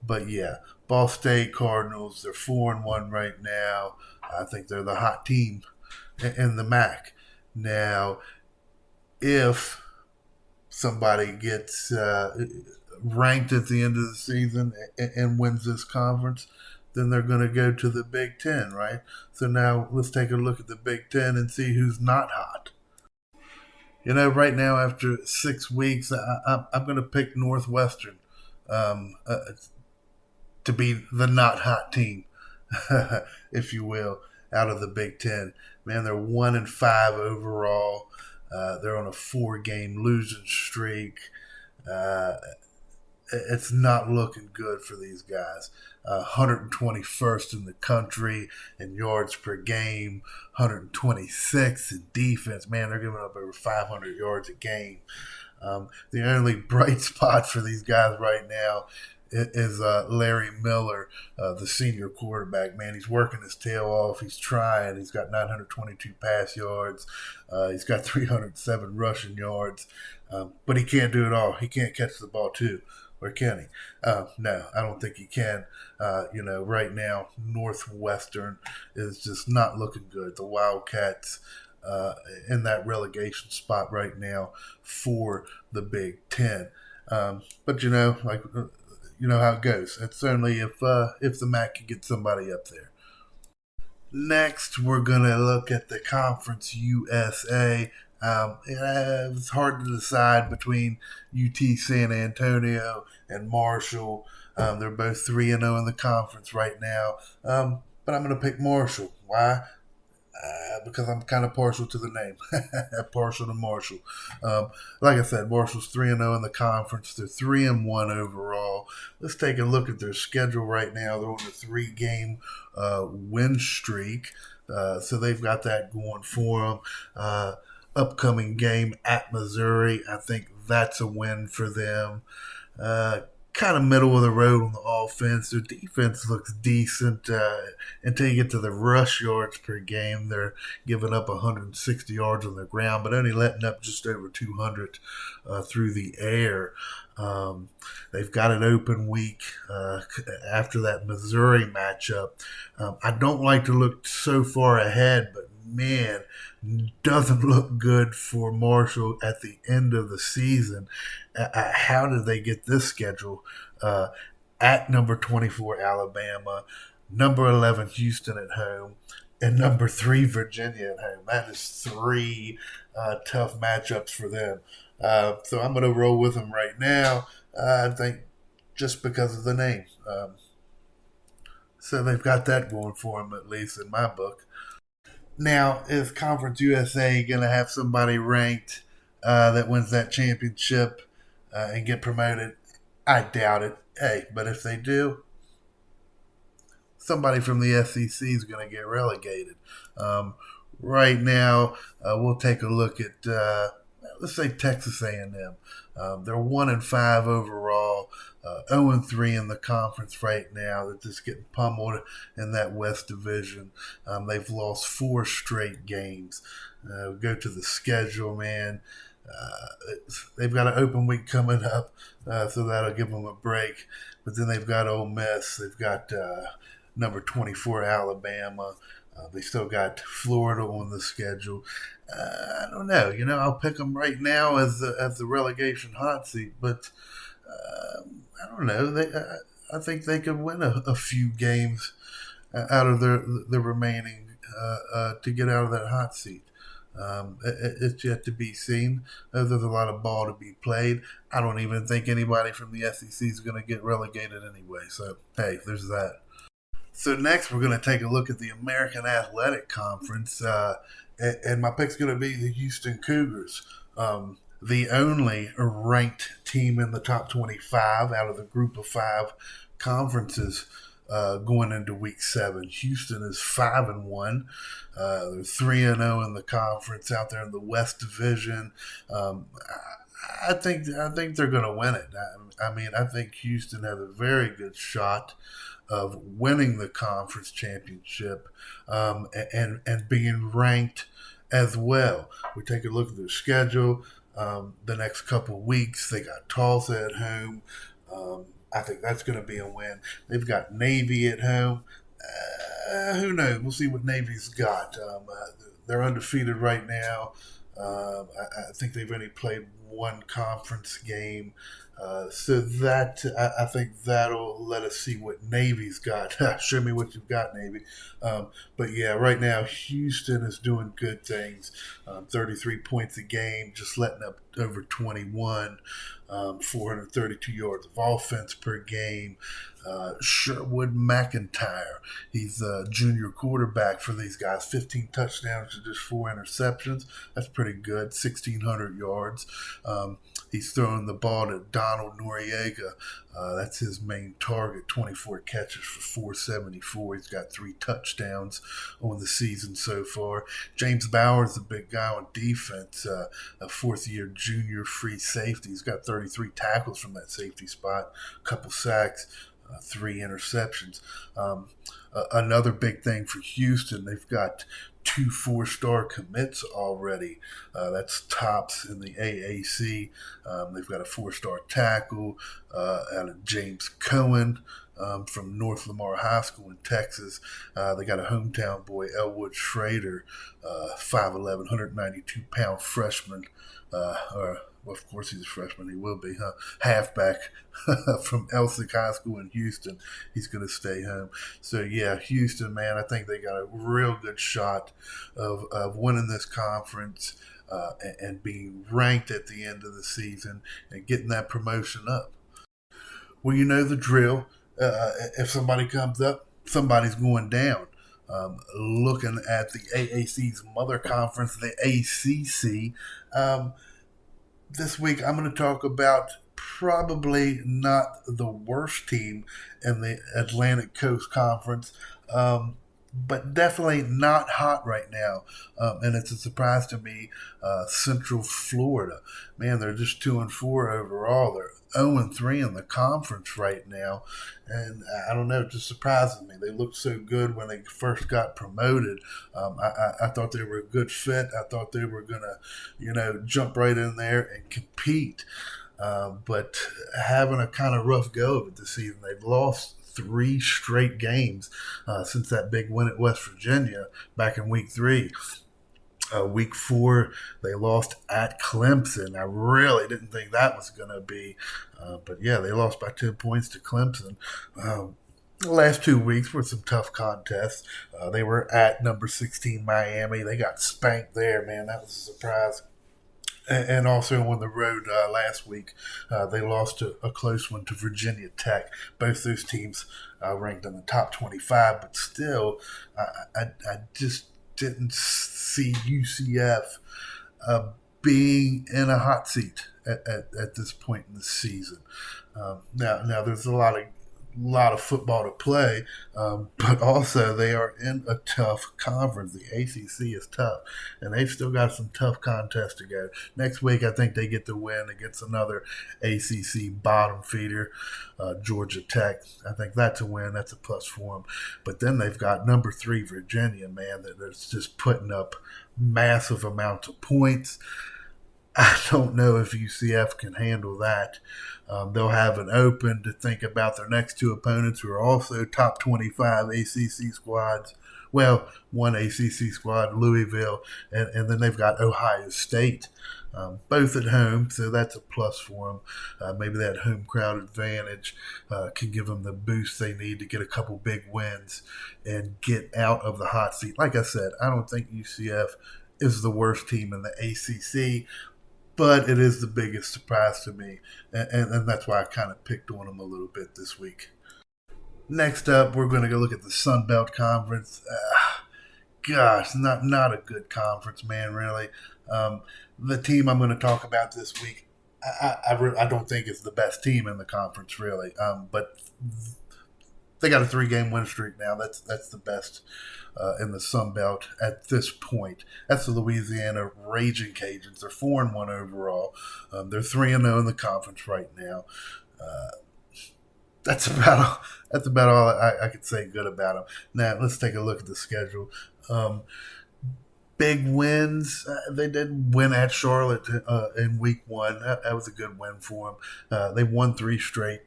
But yeah, Ball State Cardinals, they're 4-1 right now. I think they're the hot team in the MAC. Now, if somebody gets ranked at the end of the season and wins this conference, then they're going to go to the Big Ten, right? So now let's take a look at the Big Ten and see who's not hot. Right now after 6 weeks, I'm going to pick Northwestern to be the not hot team, if you will, out of the Big Ten. Man, they're 1-5 overall. They're on a 4-game losing streak. It's not looking good for these guys. 121st in the country in yards per game, 126th in defense. Man, they're giving up over 500 yards a game. The only bright spot for these guys right now is Larry Miller, the senior quarterback. Man, he's working his tail off. He's trying. He's got 922 pass yards. He's got 307 rushing yards. But he can't do it all. He can't catch the ball, too. Or can he? No, I don't think he can. Right now, Northwestern is just not looking good. The Wildcats in that relegation spot right now for the Big Ten. But you know how it goes. It's only if the MAC can get somebody up there. Next, we're gonna look at the Conference USA. It's hard to decide between UT San Antonio and Marshall. They're both 3-0 in the conference right now. But I'm going to pick Marshall. Why? Because I'm kind of partial to the name. Partial to Marshall. Like I said, Marshall's 3-0 in the conference. They're 3-1 overall. Let's take a look at their schedule right now. They're on a 3-game win streak. So they've got that going for them. Upcoming game at Missouri, I think that's a win for them. Kind of middle of the road on the offense. Their defense looks decent until you get to the rush yards per game. They're giving up 160 yards on the ground, but only letting up just over 200 through the air. They've got an open week after that Missouri matchup. I don't like to look so far ahead, but man, doesn't look good for Marshall at the end of the season. How did they get this schedule? At number 24, Alabama, number 11, Houston at home, and number 3, Virginia at home. That is 3 tough matchups for them. So I'm going to roll with them right now, I think, just because of the name. So they've got that going for them, at least in my book. Now, is Conference USA going to have somebody ranked that wins that championship and get promoted? I doubt it. Hey, but if they do, somebody from the SEC is going to get relegated. Right now, we'll take a look at, let's say, Texas A&M. They're 1-5 overall, 0-3 in the conference right now. They're just getting pummeled in that West Division. They've lost 4 straight games. Go to the schedule, man. They've got an open week coming up, so that'll give them a break. But then they've got Ole Miss. They've got number 24, Alabama. They still got Florida on the schedule. I don't know. I'll pick them right now as the relegation hot seat, but I don't know. I think they could win a few games out of the remaining to get out of that hot seat. It's yet to be seen. There's a lot of ball to be played. I don't even think anybody from the SEC is going to get relegated anyway. So, hey, there's that. So next, we're going to take a look at the American Athletic Conference, and my pick's going to be the Houston Cougars, the only ranked team in the top 25 out of the group of 5 conferences going into Week 7. Houston is 5-1. They're 3-0 in the conference out there in the West Division. I think they're going to win it. I mean, I think Houston has a very good shot of winning the conference championship and being ranked as well. We take a look at their schedule. The next couple of weeks, they got Tulsa at home. I think that's going to be a win. They've got Navy at home. Who knows? We'll see what Navy's got. They're undefeated right now. I think they've only played one conference game. So that I think that'll let us see what Navy's got. Show me what you've got, Navy. But yeah, right now Houston is doing good things. 33 points a game, just letting up over 21. 432 yards of offense per game. Sherwood McIntyre, he's a junior quarterback for these guys. 15 touchdowns to just 4 interceptions. That's pretty good. 1,600 yards. He's throwing the ball to Donald Noriega. That's his main target. 24 catches for 474. He's got 3 touchdowns on the season so far. James Bauer's the big guy on defense. A fourth-year junior free safety. He's got 33 tackles from that safety spot. A couple sacks. 3 interceptions. Another big thing for Houston, they've got 2 4-star commits already. That's tops in the AAC. They've got a 4-star tackle out of James Cohen from North Lamar High School in Texas. They got a hometown boy, Elwood Schrader, 5'11", 192-pound freshman. Well, of course he's a freshman. He will be, huh? Halfback from Elsick High School in Houston. He's going to stay home. So, yeah, Houston, man, I think they got a real good shot of winning this conference and being ranked at the end of the season and getting that promotion up. Well, you know the drill. If somebody comes up, somebody's going down. Looking at the AAC's mother conference, the ACC, this week I'm going to talk about probably not the worst team in the Atlantic Coast Conference, but definitely not hot right now. And it's a surprise to me, Central Florida. Man, they're just 2-4 overall. They're 0-3 in the conference right now. And I don't know, it just surprises me. They looked so good when they first got promoted. I thought they were a good fit. I thought they were going to, jump right in there and compete. But having a kind of rough go of it this season, they've lost 3 straight games since that big win at West Virginia back in Week 3. Week 4, they lost at Clemson. I really didn't think that was going to be. But, yeah, they lost by 10 points to Clemson. The last 2 weeks were some tough contests. They were at number 16 Miami. They got spanked there, man. That was a surprise. And also on the road last week, they lost a close one to Virginia Tech. Both those teams ranked in the top 25, but still, I just didn't see UCF being in a hot seat at this point in the season. Now there's a lot of football to play, but also they are in a tough conference. The ACC is tough, and they've still got some tough contests to go. Next week, I think they get the win against another ACC bottom feeder, Georgia Tech. I think that's a win. That's a plus for them. But then they've got number 3 Virginia, man, that's just putting up massive amounts of points. I don't know if UCF can handle that. They'll have an open to think about their next 2 opponents who are also top 25 ACC squads. Well, one ACC squad, Louisville, and then they've got Ohio State, both at home, so that's a plus for them. Maybe that home crowd advantage can give them the boost they need to get a couple big wins and get out of the hot seat. Like I said, I don't think UCF is the worst team in the ACC, but it is the biggest surprise to me, and that's why I kind of picked on them a little bit this week. Next up, we're going to go look at the Sun Belt Conference. Gosh, not a good conference, man, really. The team I'm going to talk about this week, I don't think it's the best team in the conference, really. But they got a 3-game win streak now. That's the best in the Sun Belt at this point. That's the Louisiana Raging Cajuns. They're 4-1 overall. They're 3-0 in the conference right now. That's about all I could say good about them. Now let's take a look at the schedule. Big wins. They did win at Charlotte in week 1. That was a good win for them. They won 3 straight.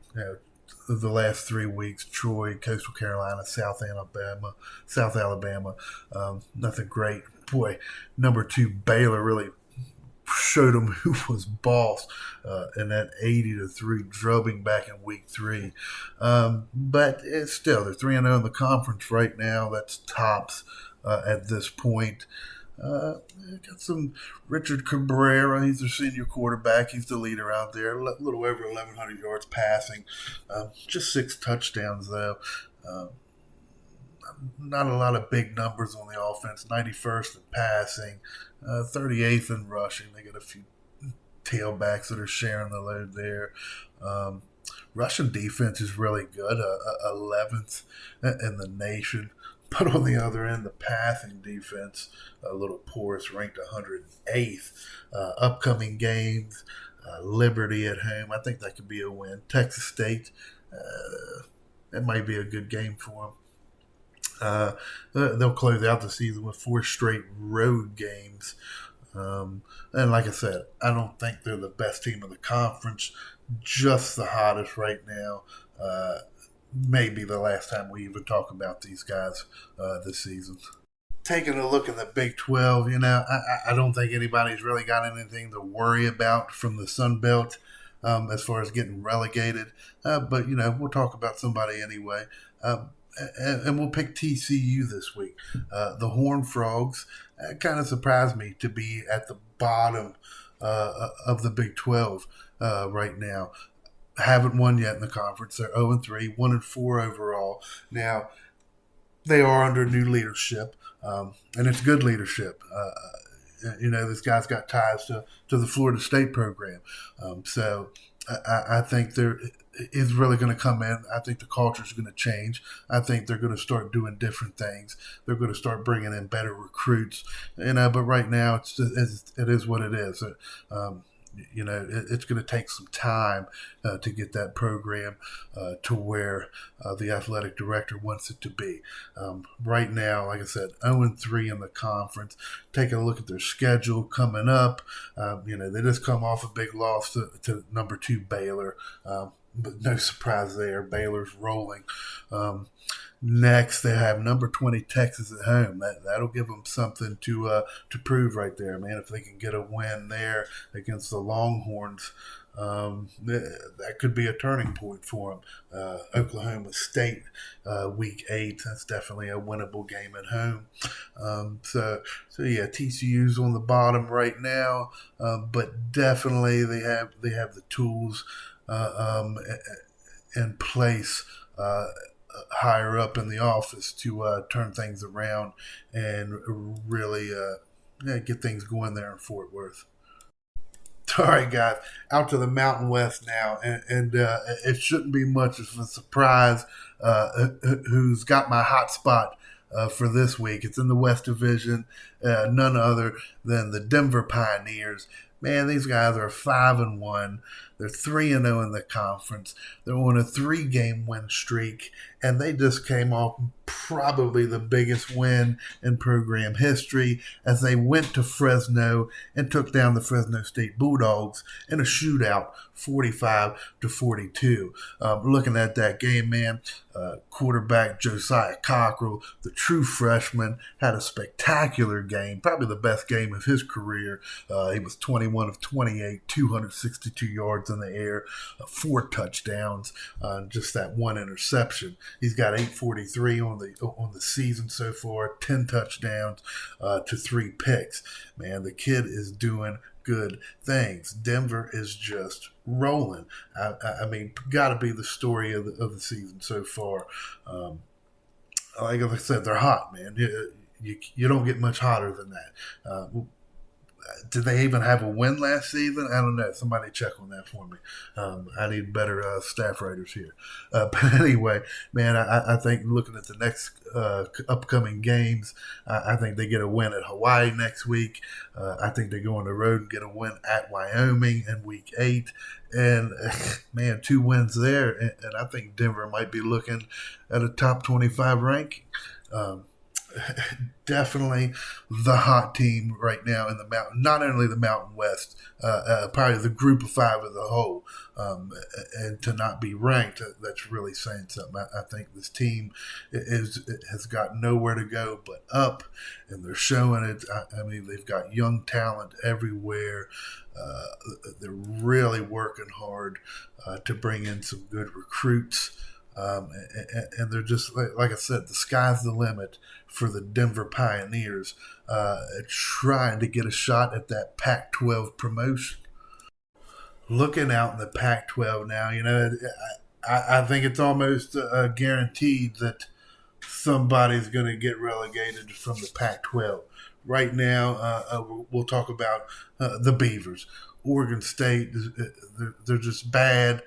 The last 3 weeks: Troy, Coastal Carolina, South Alabama. Nothing great. Boy, number 2 Baylor really showed them who was boss in that 80-3 drubbing back in week 3. But it's still, they're 3-0 in the conference right now. That's tops at this point. Got some Richard Cabrera. He's their senior quarterback. He's the leader out there. A little over 1,100 yards passing. Just 6 touchdowns, though. Not a lot of big numbers on the offense. 91st in passing, 38th in rushing. They got a few tailbacks that are sharing the load there. Russian defense is really good, 11th in the nation. But on the other end, the passing defense, a little porous, ranked 108th. Upcoming games, Liberty at home. I think that could be a win. Texas State, that might be a good game for them. They'll close out the season with 4 straight road games. And like I said, I don't think they're the best team in the conference, just the hottest right now. Maybe the last time we even talk about these guys this season. Taking a look at the Big 12, I don't think anybody's really got anything to worry about from the Sun Belt as far as getting relegated. But, we'll talk about somebody anyway. And we'll pick TCU this week. The Horned Frogs kind of surprised me to be at the bottom of the Big 12 right now. Haven't won yet in the conference. They're 0-3, 1-4 overall. Now, they are under new leadership, and it's good leadership. This guy's got ties to the Florida State program. So I think there is really going to come in. I think the culture is going to change. I think they're going to start doing different things. They're going to start bringing in better recruits. But right now, it is what it is. It's going to take some time to get that program to where the athletic director wants it to be. Right now, like I said, 0-3 in the conference. Taking a look at their schedule coming up, they just come off a big loss to number 2 Baylor. But no surprise there. Baylor's rolling. Next, they have number 20 Texas at home. That'll give them something to prove right there, man. If they can get a win there against the Longhorns, that could be a turning point for them. Oklahoma State, week 8. That's definitely a winnable game at home. So yeah, TCU's on the bottom right now, but definitely they have the tools in place higher up in the office to turn things around and really get things going there in Fort Worth. All right, guys, out to the Mountain West now, and it shouldn't be much of a surprise who's got my hot spot for this week. It's in the West Division, none other than the Denver Pioneers. Man, these guys are 5-1. They're 3-0 in the conference. They're on a 3-game win streak, and they just came off probably the biggest win in program history as they went to Fresno and took down the Fresno State Bulldogs in a shootout, 45-42. Looking at that game, man, quarterback Josiah Cockrell, the true freshman, had a spectacular game, probably the best game of his career. He was 21 of 28, 262 yards in the air, 4 touchdowns, just that 1 interception. He's got 843 on the on the season so far, 10 touchdowns to 3 picks. Man, the kid is doing good things. Denver is just rolling. I mean, got to be the story of the season so far. Like I said, they're hot, man. You don't get much hotter than that. Did they even have a win last season? I don't know. Somebody check on that for me. I need better staff writers here. But anyway, man, I think looking at the next upcoming games, I think they get a win at Hawaii next week. I think they go on the road and get a win at Wyoming in week 8. And, man, 2 wins there. And I think Denver might be looking at a top 25 ranking. Definitely the hot team right now in the mountain, not only the Mountain West, probably the group of 5 as a whole, and to not be ranked, that's really saying something. I think this team has got nowhere to go but up, and they're showing it. I mean, they've got young talent everywhere. They're really working hard to bring in some good recruits. And they're just, like I said, the sky's the limit for the Denver Pioneers trying to get a shot at that Pac-12 promotion. Looking out in the Pac-12 now, I think it's almost guaranteed that somebody's going to get relegated from the Pac-12. Right now, we'll talk about the Beavers. Oregon State, they're just bad.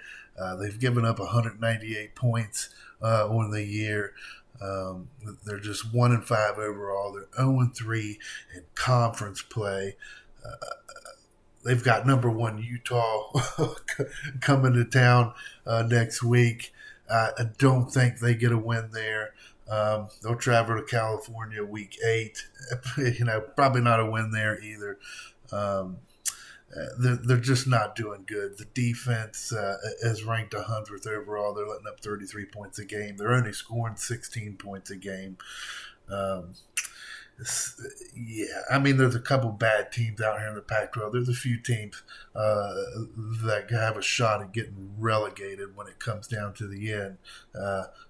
They've given up 198 points on the year. They're just 1-5 overall. They're 0-3 in conference play. They've got number 1 Utah coming to town next week. I don't think they get a win there. They'll travel to California week 8. Probably not a win there either. They're just not doing good. The defense is ranked 100th overall. They're letting up 33 points a game. They're only scoring 16 points a game. I mean, there's a couple bad teams out here in the Pac-12. There's a few teams that have a shot at getting relegated when it comes down to the end.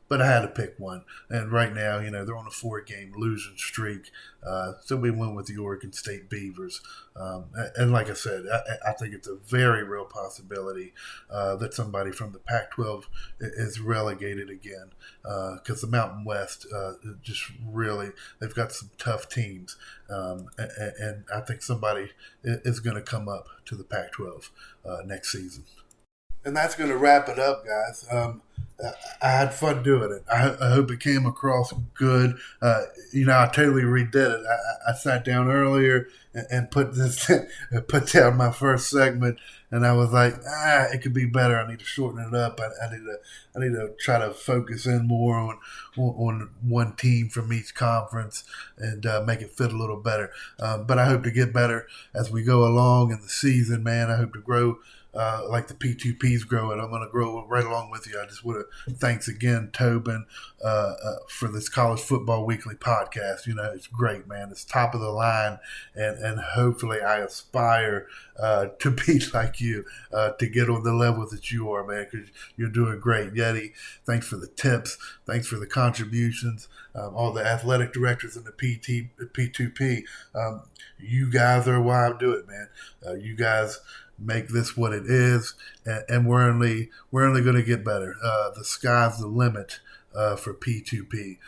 But I had to pick one. And right now, they're on a 4-game losing streak. So we went with the Oregon State Beavers. And like I said, I think it's a very real possibility that somebody from the Pac-12 is relegated again. Because the Mountain West just really, they've got some tough teams. And I think somebody is going to come up to the Pac-12 next season. And that's going to wrap it up, guys. I had fun doing it. I hope it came across good. I totally redid it. I sat down earlier and put down my first segment, and I was like, it could be better. I need to shorten it up. I need to try to focus in more on one team from each conference and make it fit a little better. But I hope to get better as we go along in the season, man. I hope to grow like the P2P's growing. I'm going to grow right along with you. I just want to thanks again, Tobin, for this College Football Weekly podcast. It's great, man. It's top of the line, and hopefully I aspire to be like you, to get on the level that you are, man, because you're doing great. Yeti, thanks for the tips. Thanks for the contributions. All the athletic directors in the P2P. You guys are why I do it, man. You guys make this what it is, and we're only going to get better. The sky's the limit for P2P.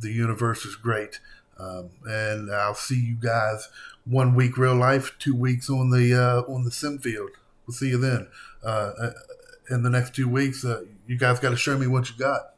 The universe is great, and I'll see you guys 1 week real life, 2 weeks on the sim field. We'll see you then. In the next 2 weeks, you guys got to show me what you got.